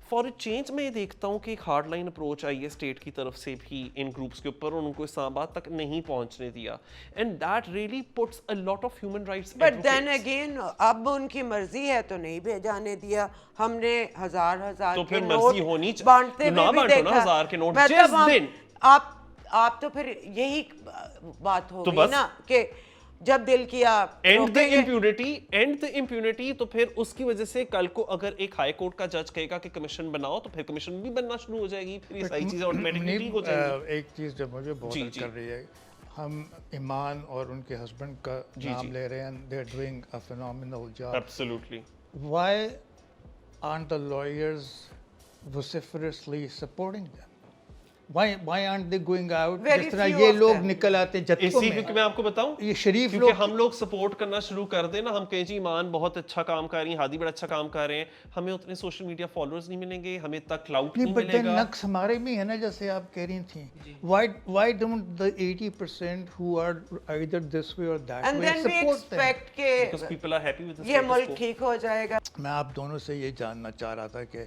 फॉर अ चेंज मैं ये देखता हूँ कि एक हार्ड लाइन अप्रोच आई है स्टेट की तरफ से भी इन ग्रुप्स के ऊपर, और उनको इस्लामाबाद तक नहीं पहुंचने दिया, and that really puts a lot of human rights. But then again, अब उनकी मर्जी है तो नहीं भेजाने दिया। हमने हजार तो के फिर नोट मर्जी होनी बांटते ना हुए भी बांटो ना देखा। 1000 के नोट मतलब जिस दिन। आप तो फिर यही बात हो तो गई बस ना कि जब दिल किया एंड द रोकेंगे। इम्प्यूनिटी, तो फिर उसकी वजह से कल को अगर एक हाई कोर्ट का जज कहेगा कि कमीशन बनाओ, तो फिर कमीशन भी बनना शुरू हो जाएगी, फिर ये सारी चीजें ऑटोमेटिकली ठीक हो जाएंगी। एक चीज़ जो मुझे बहुत जी, हर्ट कर रही है, हम ईमान और उनके हस्बैंड का नाम ले रहे हैं, they are doing a phenomenal job. Absolutely. Why aren't the lawyers vociferously supporting them? Why aren't they going out? Very जिस तरह few ये of लोग them. निकल आते हैं जत्थों इसी में, क्योंकि मैं आपको बताऊं, ये शरीफ क्योंकि लोग, हम लोग सपोर्ट करना शुरू कर दें ना, हम कहें जी ईमान बहुत अच्छा काम कर रही है, हादी बड़ा अच्छा काम कर रहे हैं, हमें उतने सोशल मीडिया फॉलोअर्स नहीं मिलेंगे, हमें इतना क्लाउड नहीं बट देन मिलेगा। नक्स हमारे में है ना, जैसे आप कह रही थी, why don't the 80% who are either this way or that and way then we support them? Expect के Because people are happy with the ये status मुल्क quo. ठीक हो जाएगा। मैं आप दोनों से ये जानना चाह रहा था कि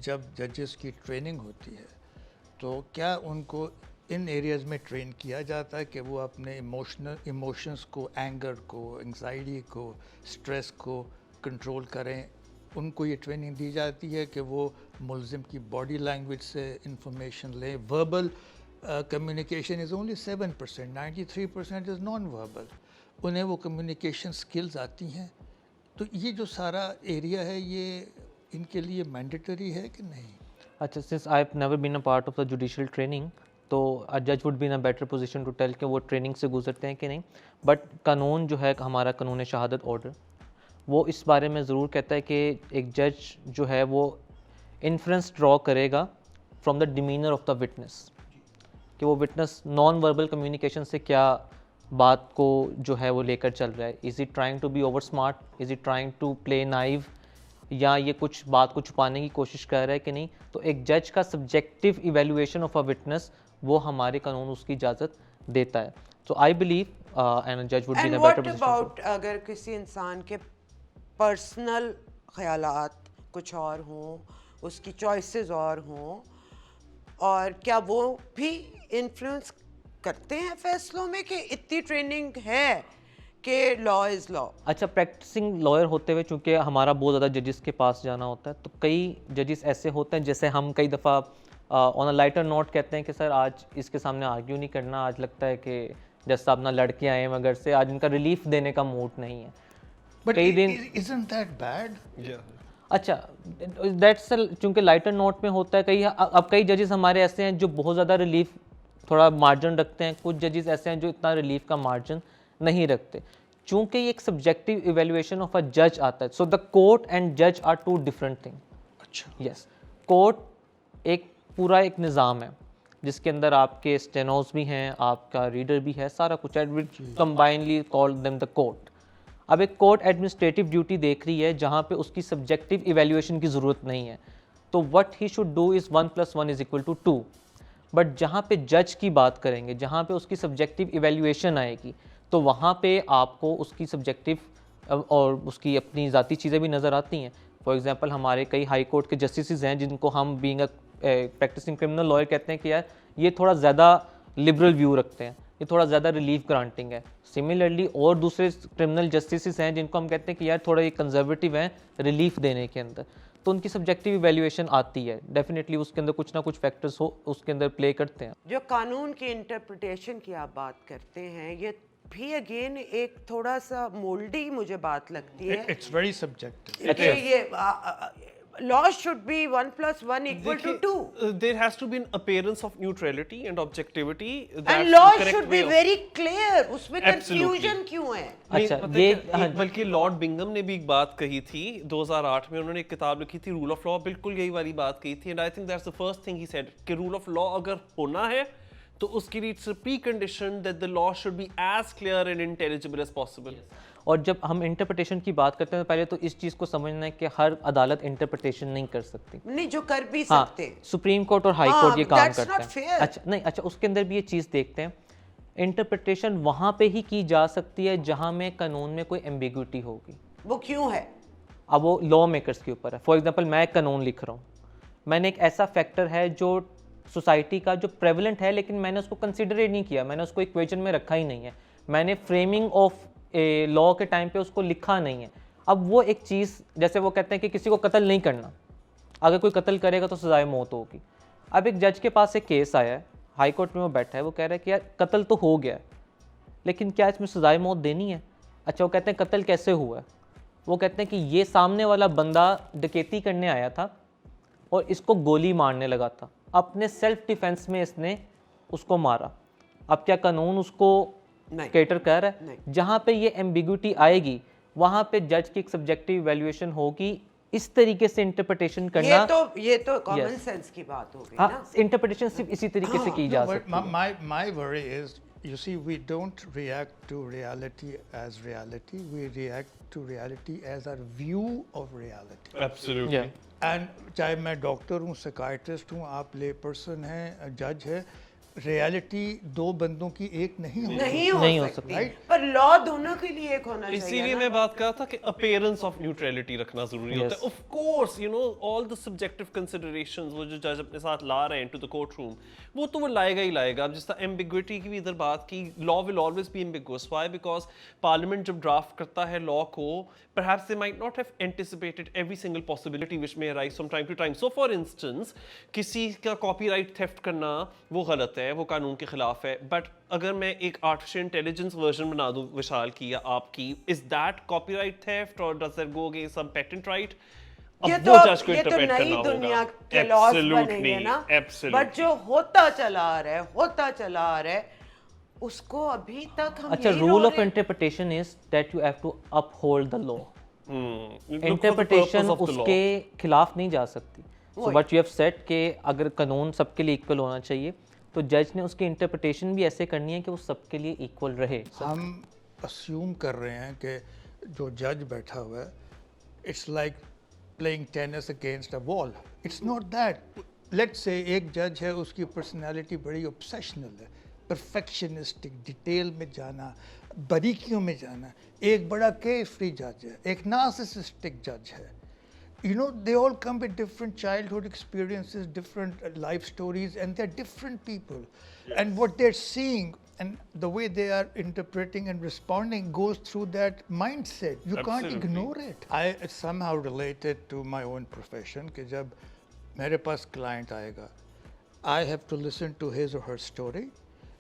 जब जजेस की ट्रेनिंग होती है, तो क्या उनको इन एरियाज़ में ट्रेन किया जाता है कि वो अपने इमोशंस को, एंगर को, एंग्जाइटी को, स्ट्रेस को कंट्रोल करें? उनको ये ट्रेनिंग दी जाती है कि वो मुल्ज़िम की बॉडी लैंग्वेज से इंफॉर्मेशन लें? Verbal communication is only 7%, 93% is non verbal. उन्हें वो कम्युनिकेशन स्किल्स आती हैं? तो ये जो सारा एरिया है ये इनके लिए मैंडेटरी है कि नहीं? अच्छा, since I have never been a part of the judicial training, तो अ जज would be in a better position to tell कि वो ट्रेनिंग से गुजरते हैं कि नहीं। बट कानून जो है हमारा कानून शहादत ऑर्डर, वो इस बारे में ज़रूर कहता है कि एक जज जो है वो इन्फ्रेंस ड्रॉ करेगा from the demeanour of the witness, कि वो विटनेस नॉन वर्बल कम्युनिकेशन से क्या बात को जो है वो लेकर चल रहा है। Is it trying to be over smart, is it trying to play naive, या ये कुछ बात को छुपाने की कोशिश कर रहा है कि नहीं। तो एक जज का subjective evaluation of a witness वो हमारे कानून उसकी इजाज़त देता है। सो आई बिलीव एंड जज would be in a better what position. About अगर किसी इंसान के पर्सनल ख्यालात कुछ और हों, उसकी चॉइसेस और हों, और क्या वो भी इन्फ्लुएंस करते हैं फैसलों में कि इतनी ट्रेनिंग है कि लॉ इज़ लॉ? अच्छा, प्रैक्टिसिंग लॉयर होते हुए चूंकि हमारा बहुत ज़्यादा जजेस के पास जाना होता है, तो कई जजेस ऐसे होते हैं जैसे हम कई दफ़ा ऑन अ लाइटर नोट कहते हैं कि सर आज इसके सामने आर्ग्यू नहीं करना, आज लगता है कि जज साहब ना लड़के आए हैं मगर से, आज इनका रिलीफ देने का मूड नहीं है। बट कई दिन isn't that bad? अच्छा, दैट्स चूंकि लाइटर नोट में होता है। अब कई जजेस हमारे ऐसे हैं जो बहुत ज़्यादा रिलीफ थोड़ा मार्जिन रखते हैं, कुछ जजेस ऐसे हैं जो इतना रिलीफ का मार्जिन नहीं रखते। चूंकि ये एक सब्जेक्टिव इवेल्युएशन ऑफ अ जज आता है, सो द कोर्ट एंड जज आर टू डिफरेंट थिंग। अच्छा, यस, कोर्ट एक पूरा एक निज़ाम है जिसके अंदर आपके स्टेनोज भी हैं, आपका रीडर भी है, सारा कुछ है, combinedly call them the court. अब एक कोर्ट एडमिनिस्ट्रेटिव ड्यूटी देख रही है जहाँ पे उसकी सब्जेक्टिव इवेल्युएशन की ज़रूरत नहीं है, तो what he should do is 1 + 1 = 2। But जहाँ पे जज की बात करेंगे, जहाँ पे उसकी सब्जेक्टिव इवेल्युएशन आएगी, तो वहाँ पे आपको उसकी सब्जेक्टिव और उसकी अपनी ज़ाती चीज़ें भी नज़र आती हैं। फॉर एग्जांपल हमारे कई हाई कोर्ट के जस्टिस हैं जिनको हम being a practicing criminal lawyer कहते हैं कि यार ये थोड़ा ज़्यादा लिबरल व्यू रखते हैं, ये थोड़ा ज़्यादा रिलीफ ग्रांटिंग है। सिमिलरली और दूसरे क्रिमिनल जस्टिस हैं जिनको हम कहते हैं कि यार थोड़ा ये कंजर्वेटिव हैं रिलीफ देने के अंदर, तो उनकी सब्जेक्टिव इवेल्युएशन आती है, डेफिनेटली उसके अंदर कुछ ना कुछ फैक्टर्स हो उसके अंदर प्ले करते हैं। जो कानून की इंटरप्रिटेशन की आप बात करते हैं, ये भी अगेन एक थोड़ा सा मोल्डी मुझे बात लगती है it's very subjective. कि ये law should B 1 + 1 = 2 There has to be an appearance of neutrality and objectivity. That's and the law correct should be way of- very clear, उसमें Absolutely. कंफ्यूजन क्यों है? नहीं, अच्छा, पता ये है क्या, बल्कि लॉर्ड बिंगम ने भी एक बात कही थी 2008 में, उन्होंने एक किताब लिखी थी रूल ऑफ लॉ, बिल्कुल यही वाली बात कही थी। And I think that's the first thing he said कि रूल ऑफ लॉ अगर होना है तो उसके लिए it's a pre condition that the law should be as clear and intelligible as possible. और जब हम इंटरप्रिटेशन की बात करते हैं तो पहले तो इस चीज़ को समझना है कि हर अदालत इंटरप्रिटेशन नहीं कर सकती। नहीं, जो कर भी हाँ, सकते। सुप्रीम कोर्ट और हाई हाँ, कोर्ट ये काम that's करते not हैं। fair. अच्छा नहीं, अच्छा उसके अंदर भी ये चीज़ देखते हैं, इंटरप्रिटेशन वहाँ पे ही की जा सकती है जहाँ में कानून में कोई एम्बिग्यूटी होगी। वो क्यों है? अब वो लॉ मेकर्स के ऊपर है। फॉर एग्जांपल मैं एक कानून लिख रहा हूँ, मैंने एक ऐसा फैक्टर है जो सोसाइटी का जो प्रेवलेंट है लेकिन मैंने उसको कंसिडर ही नहीं किया, मैंने उसको इक्वेशन में रखा ही नहीं है, मैंने फ्रेमिंग ऑफ ए लॉ के टाइम पे उसको लिखा नहीं है। अब वो एक चीज़, जैसे वो कहते हैं कि किसी को कत्ल नहीं करना, अगर कोई कत्ल करेगा तो सजाए मौत होगी। अब एक जज के पास एक केस आया है, हाई कोर्ट में वो बैठा है, वो कह रहा है कि यार कत्ल तो हो गया है लेकिन क्या इसमें सजाए मौत देनी है? अच्छा, वो कहते हैं कत्ल कैसे हुआ है? वो कहते हैं कि ये सामने वाला बंदा डकैती करने आया था और इसको गोली मारने लगा था, अपने सेल्फ डिफेंस में इसने उसको मारा। अब क्या कानून उसको नहीं। कैटर कर रहा है? नहीं। जहाँ पे ये एम्बिग्यूटी आएगी वहाँ पे जज की एक सब्जेक्टिव इवैल्यूएशन होगी। इस तरीके से इंटरप्रिटेशन करना, ये तो कॉमन Yes. सेंस की बात हो गई हाँ, ना। इंटरप्रिटेशन सिर्फ इसी तरीके से की जा No, but सकती है। my worry is, you see, we don't react to reality as reality. We react to reality as our view of reality. Absolutely. Yeah. And चाहे मैं डॉक्टर हूँ, साइकाइट्रिस्ट हूँ, आप ले पर्सन हैं, जज है, रियलिटी दो बंदों की एक नहीं होती। नहीं नहीं हो हो सकती, Right? पर लॉ दोनों के लिए एक होना चाहिए इसीलिए ना। मैं बात कर रहा था कि अपीयरेंस ऑफ न्यूट्रलिटी रखना जरूरी होता Yes. है। Of course you know all the subjective considerations वो जो जज अपने साथ ला रहे हैं टू द कोर्ट रूम, वो तो वो लाएगा ही लाएगा। अब जिस तरह एम्बिग्विटी की भी इधर बात की, law will always be ambiguous. Why? Because parliament जब ड्राफ्ट करता है लॉ को, perhaps they might not have anticipated every single possibility which may arise from time to time. So for instance, किसी का copyright theft करना वो गलत गलत है, वो कानून के खिलाफ है, बट अगर मैं एक आर्टिफिशियल इंटेलिजेंस वर्जन बना दूं विशाल की या आपकी, इज दैट कॉपीराइट थेफ्ट और does that go against some patent right? ये तो नई दुनिया के लॉस बनेंगे ना, बट जो होता चला आ रहा है उसको अभी तक हम अच्छा, rule of interpretation is that you have to uphold the law. Interpretation उसके खिलाफ नहीं जा सकती। So what you have said कि अगर कानून सबके लिए इक्वल होना चाहिए, तो जज ने उसकी इंटरप्रिटेशन भी ऐसे करनी है कि वो सबके लिए इक्वल रहे। हम अस्यूम कर रहे हैं कि जो जज बैठा हुआ है, it's like playing tennis against a wall. It's not that. Let's say एक जज है, उसकी पर्सनालिटी बड़ी ऑब्सेशनल है, परफेक्शनिस्टिक, डिटेल में जाना, बारीकियों में जाना। एक बड़ा केयर फ्री जज है, एक नार्सिसिस्टिक जज है। You know, they all come with different childhood experiences, different life stories, and they're different people. Yes. And what they're seeing and the way they are interpreting and responding goes through that mindset. You can't ignore it. I somehow related to my own profession कि जब मेरे पास client आएगा, I have to listen to his or her story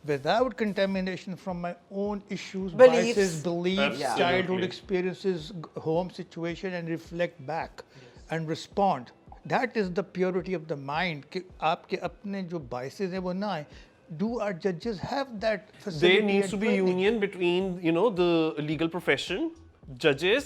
without contamination from my own issues, biases, beliefs, childhood experiences, home situation, and reflect back and respond. That is the purity of the mind. कि आपके अपने जो biases हैं वो ना आए. Do our judges have that facility? There needs to be union between, you know, the legal profession, judges,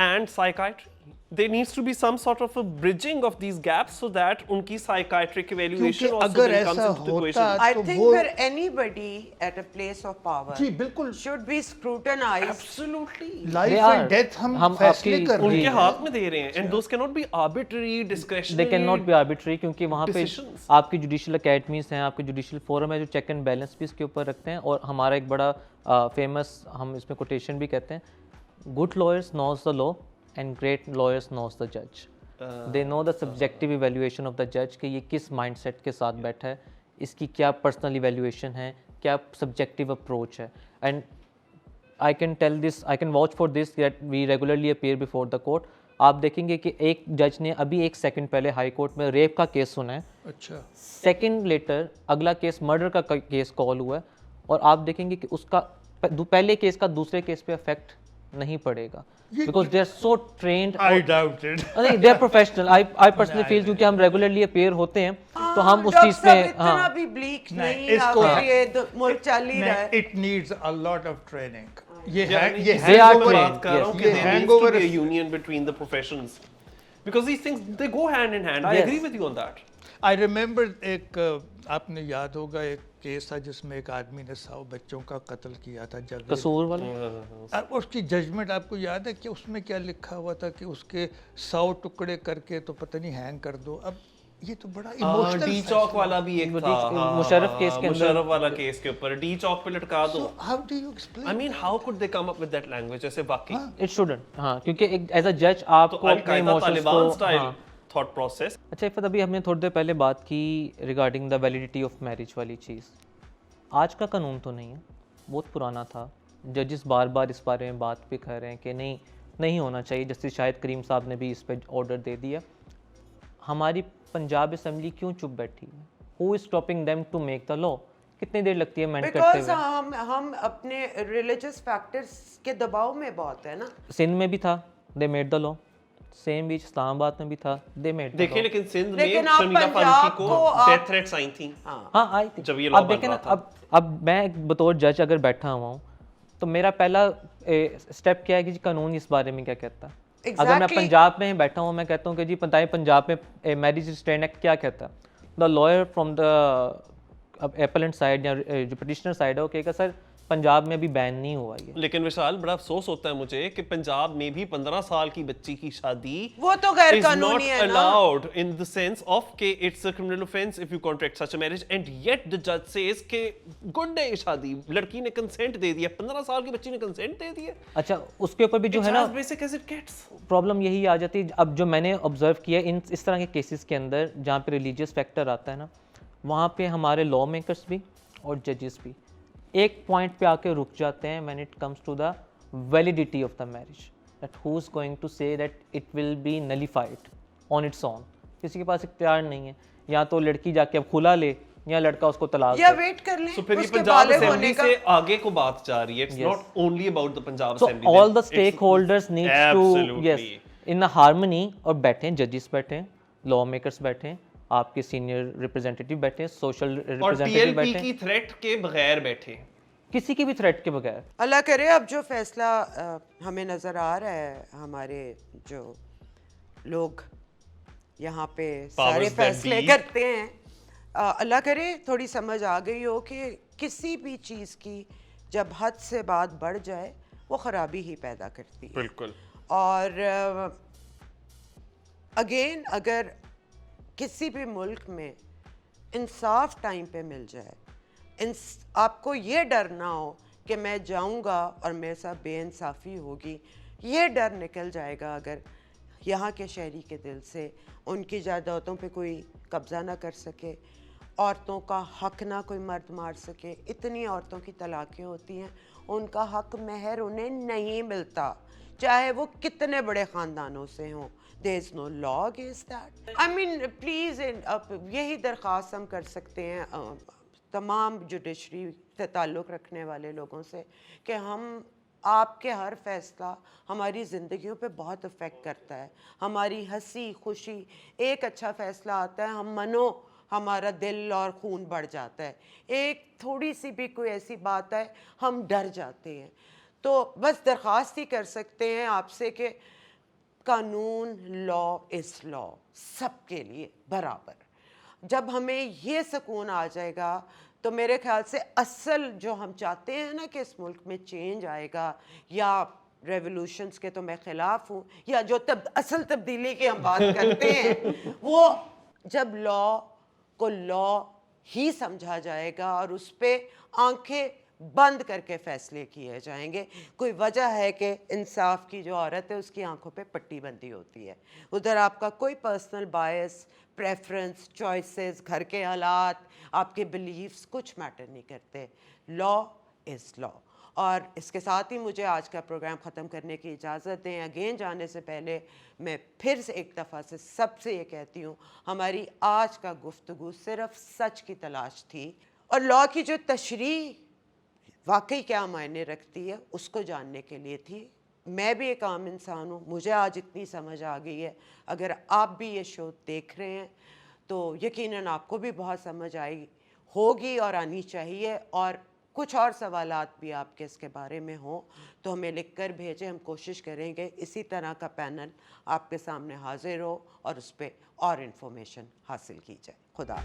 and psychiatry. There needs to be some sort of a bridging of these gaps so that उनकी psychiatric evaluation also अगर then comes ऐसा into the होता equation. I तो think वो for anybody at a place of power जी बिल्कुल should be scrutinized. Absolutely. life They and are. death हम हम फैसले आपकी- कर रहे उनके हैं. हाथ में दे रहे हैं and those cannot be arbitrary, discretionary. They cannot be arbitrary क्योंकि वहाँ पे decisions. आपकी जुडिशल अकेडमीज हैं, आपके जुडिशल फोरम है जो चेक एंड बैलेंस भी इसके ऊपर रखते हैं। और हमारा एक बड़ा फेमस हम इसमें कोटेशन भी कहते हैं, good lawyers knows the law and great lawyers knows the जज। They know the subjective evaluation of the जज कि ये किस माइंडसेट के साथ बैठा है, इसकी क्या पर्सनल इवेल्युएशन है, क्या सब्जेक्टिव अप्रोच है। And I can tell this, I can vouch for this that we regularly appear before the court. आप देखेंगे कि एक जज ने अभी 1 सेकंड पहले हाई कोर्ट में रेप का केस सुना है, अच्छा सेकंड लेटर अगला केस मर्डर का केस कॉल हुआ है, और आप देखेंगे कि उसका पहले केस का दूसरे केस पे इफेक्ट नहीं पड़ेगा because they are so trained. I doubt it. नहीं, they are professional. I personally feel क्योंकि हम रेगुलरली अपीयर होते हैं तो हम उस चीज पे इतना भी bleak नहीं, इसको- आखिर ये मुल्क चल ही रहा है। It needs a lot of training. ये Yeah, है ये They are मैं trained, बात कर रहा हूँ yes. कि ये there needs to hangover be a is- union between the professions because these things they go hand in hand. I Yes. agree with you on that. I remember एक आपने याद होगा एक केस था जिसमें एक आदमी ने 100 बच्चों का कत्ल किया था जब कसूर वाला। और उसकी जजमेंट आपको याद है कि उसमें क्या लिखा हुआ था कि उसके 100 टुकड़े करके तो पता नहीं हैंग कर दो। अब ये तो बड़ा इमोशनल डी चौक वाला भी एक था, मुशर्रफ केस के अंदर। मुशर्रफ वाला केस के ऊपर डी चौक पे लटका दो। How do you explain? I mean, how could they come up with that language? ऐसे वाकई इट शुडंट। हाँ, क्योंकि एक एज अ जज तो आपको अपने अल-कायदा इमोशंस तालिबान को स्टाइल हाँ। Thought process. अच्छा इफ़त, अभी हमने थोड़ी देर पहले बात की regarding the validity of marriage वाली चीज़। आज का कानून तो नहीं है, बहुत पुराना था। जजेस बार बार इस बारे में बात भी कर रहे हैं कि नहीं होना चाहिए। जस्टिस शाहिद करीम साहब ने भी इस पर ऑर्डर दे दिया। हमारी पंजाब असेंबली क्यों चुप बैठी है? Who is stopping them to make the law? कितनी देर लगती है मेंट करते Because हुए? हम अपने religious factors के दबाव में बहुत है ना। सिंध में भी था, they made the law. Same बीच इस्लामाबाद में भी था, दे मेड। देखिए लेकिन सिंध में लेकिन आप शर्मिला पंजाब फारूकी को को आप- डेथ थ्रेट्स आई थी। हाँ आई थी। जब ये law अब देखें बन ना, रहा था। अब मैं एक बतौर जज अगर बैठा हुआ हूँ तो मेरा पहला स्टेप क्या है कि जी कानून इस बारे में क्या कहता है। अगर मैं Exactly. पंजाब में बैठा हूँ, मैं कहता हूँ कि जी बताइए पंजाब में मैरिज रिस्ट्रेन एक्ट क्या कहता है। The lawyer from the appellant side या जो पिटिशनर साइड है वो कहेगा सर पंजाब में अभी बैन नहीं हुआ ये। लेकिन विशाल बड़ा अफसोस होता है मुझे कि पंजाब में भी 15 साल की बच्ची की शादी वो तो गैर is not कानूनी है ना। allowed in the sense of कि it's a criminal offense if you contract such a marriage and yet the judge says कि good day शादी, लड़की ने consent दे दिया, 15 साल की बच्ची ने consent दे दिया। अच्छा उसके ऊपर भी जो It's है ना as basic as it gets. Problem यही आ जाती है। अब जो मैंने ऑब्जर्व किया इस तरह के केसेस के अंदर जहाँ पे रिलीजियस फैक्टर आता है ना, वहाँ पे हमारे लॉ मेकर्स भी और जजेस भी एक पॉइंट पे आके रुक जाते हैं when it comes to the validity of the marriage, that who is going to say that it will be nullified on its own. किसी के पास इख्तियार नहीं है, या तो लड़की जाके अब खुला ले या लड़का उसको तलाक या दे। वेट कर लें So फिर ये उसके पंजाब बालिग होने असेंबली का। से आगे को बात जा रही है. It's not only about the Punjab So Assembly. all the It's- stakeholders needs to Absolutely. yes in a harmony, और बैठे हैं जजेस, बैठे हैं लॉ मेकर्स, बैठे हैं आपके सीनियर रिप्रेजेंटेटिव, बैठे हैं सोशल और रिप्रेजेंटेटिव, TLP बैठे की हैं थ्रेट के बगैर बैठे. किसी की भी थ्रेट के बगैर। अल्लाह करे अब जो फैसला हमें नज़र आ रहा है, हमारे जो लोग यहाँ पे सारे that फैसले be. करते हैं, अल्लाह करे थोड़ी समझ आ गई हो कि किसी भी चीज़ की जब हद से बात बढ़ जाए वो ख़राबी ही पैदा करती है। बिल्कुल. और अगेन अगर किसी भी मुल्क में इंसाफ टाइम पे मिल जाए, आपको ये डर ना हो कि मैं जाऊंगा और मेरे साथ बेइंसाफ़ी होगी, ये डर निकल जाएगा अगर यहाँ के शहरी के दिल से। उनकी जायदादों पे कोई कब्ज़ा ना कर सके, औरतों का हक ना कोई मर्द मार सके। इतनी औरतों की तलाक़ें होती हैं, उनका हक महर उन्हें नहीं मिलता, चाहे वो कितने बड़े ख़ानदानों से हों। There is no law against that. I mean, please, यही दरख्वास्त हम कर सकते हैं तमाम जुडिशरी से ताल्लुक़ रखने वाले लोगों से कि हम आपके हर फैसला हमारी ज़िंदगियों पे बहुत इफ़ेक्ट करता है। हमारी हंसी खुशी, एक अच्छा फ़ैसला आता है, हम मनो हमारा दिल और खून बढ़ जाता है। एक थोड़ी सी भी कोई ऐसी बात है हम डर जाते हैं। तो बस दरख्वास्त ही कर सकते हैं आपसे कि कानून, लॉ इज़ लॉ, सबके लिए बराबर। जब हमें ये सुकून आ जाएगा तो मेरे ख्याल से असल जो हम चाहते हैं ना कि इस मुल्क में चेंज आएगा, या रेवोल्यूशंस के तो मैं ख़िलाफ़ हूँ, या जो असल तब्दीली की हम बात करते हैं, वो जब लॉ को लॉ ही समझा जाएगा और उस पर आंखें बंद करके फ़ैसले किए जाएंगे। कोई वजह है कि इंसाफ की जो औरत है उसकी आंखों पे पट्टी बंदी होती है, उधर आपका कोई पर्सनल बायस, प्रेफरेंस, चॉइसेस, घर के हालात, आपके बिलीव्स कुछ मैटर नहीं करते। Law is law. और इसके साथ ही मुझे आज का प्रोग्राम ख़त्म करने की इजाज़त दें। अगेन जाने से पहले मैं फिर से एक दफ़ा से सबसे ये कहती हूँ, हमारी आज का गुफ्तगू सिर्फ सच की तलाश थी और लॉ की जो तशरीह वाकई क्या मायने रखती है उसको जानने के लिए थी। मैं भी एक आम इंसान हूँ, मुझे आज इतनी समझ आ गई है। अगर आप भी ये शो देख रहे हैं तो यकीनन आपको भी बहुत समझ आई होगी और आनी चाहिए। और कुछ और सवालात भी आपके इसके बारे में हो तो हमें लिख कर भेजें, हम कोशिश करेंगे इसी तरह का पैनल आपके सामने हाजिर हो और उस पर और इन्फॉर्मेशन हासिल की जाए। खुदा।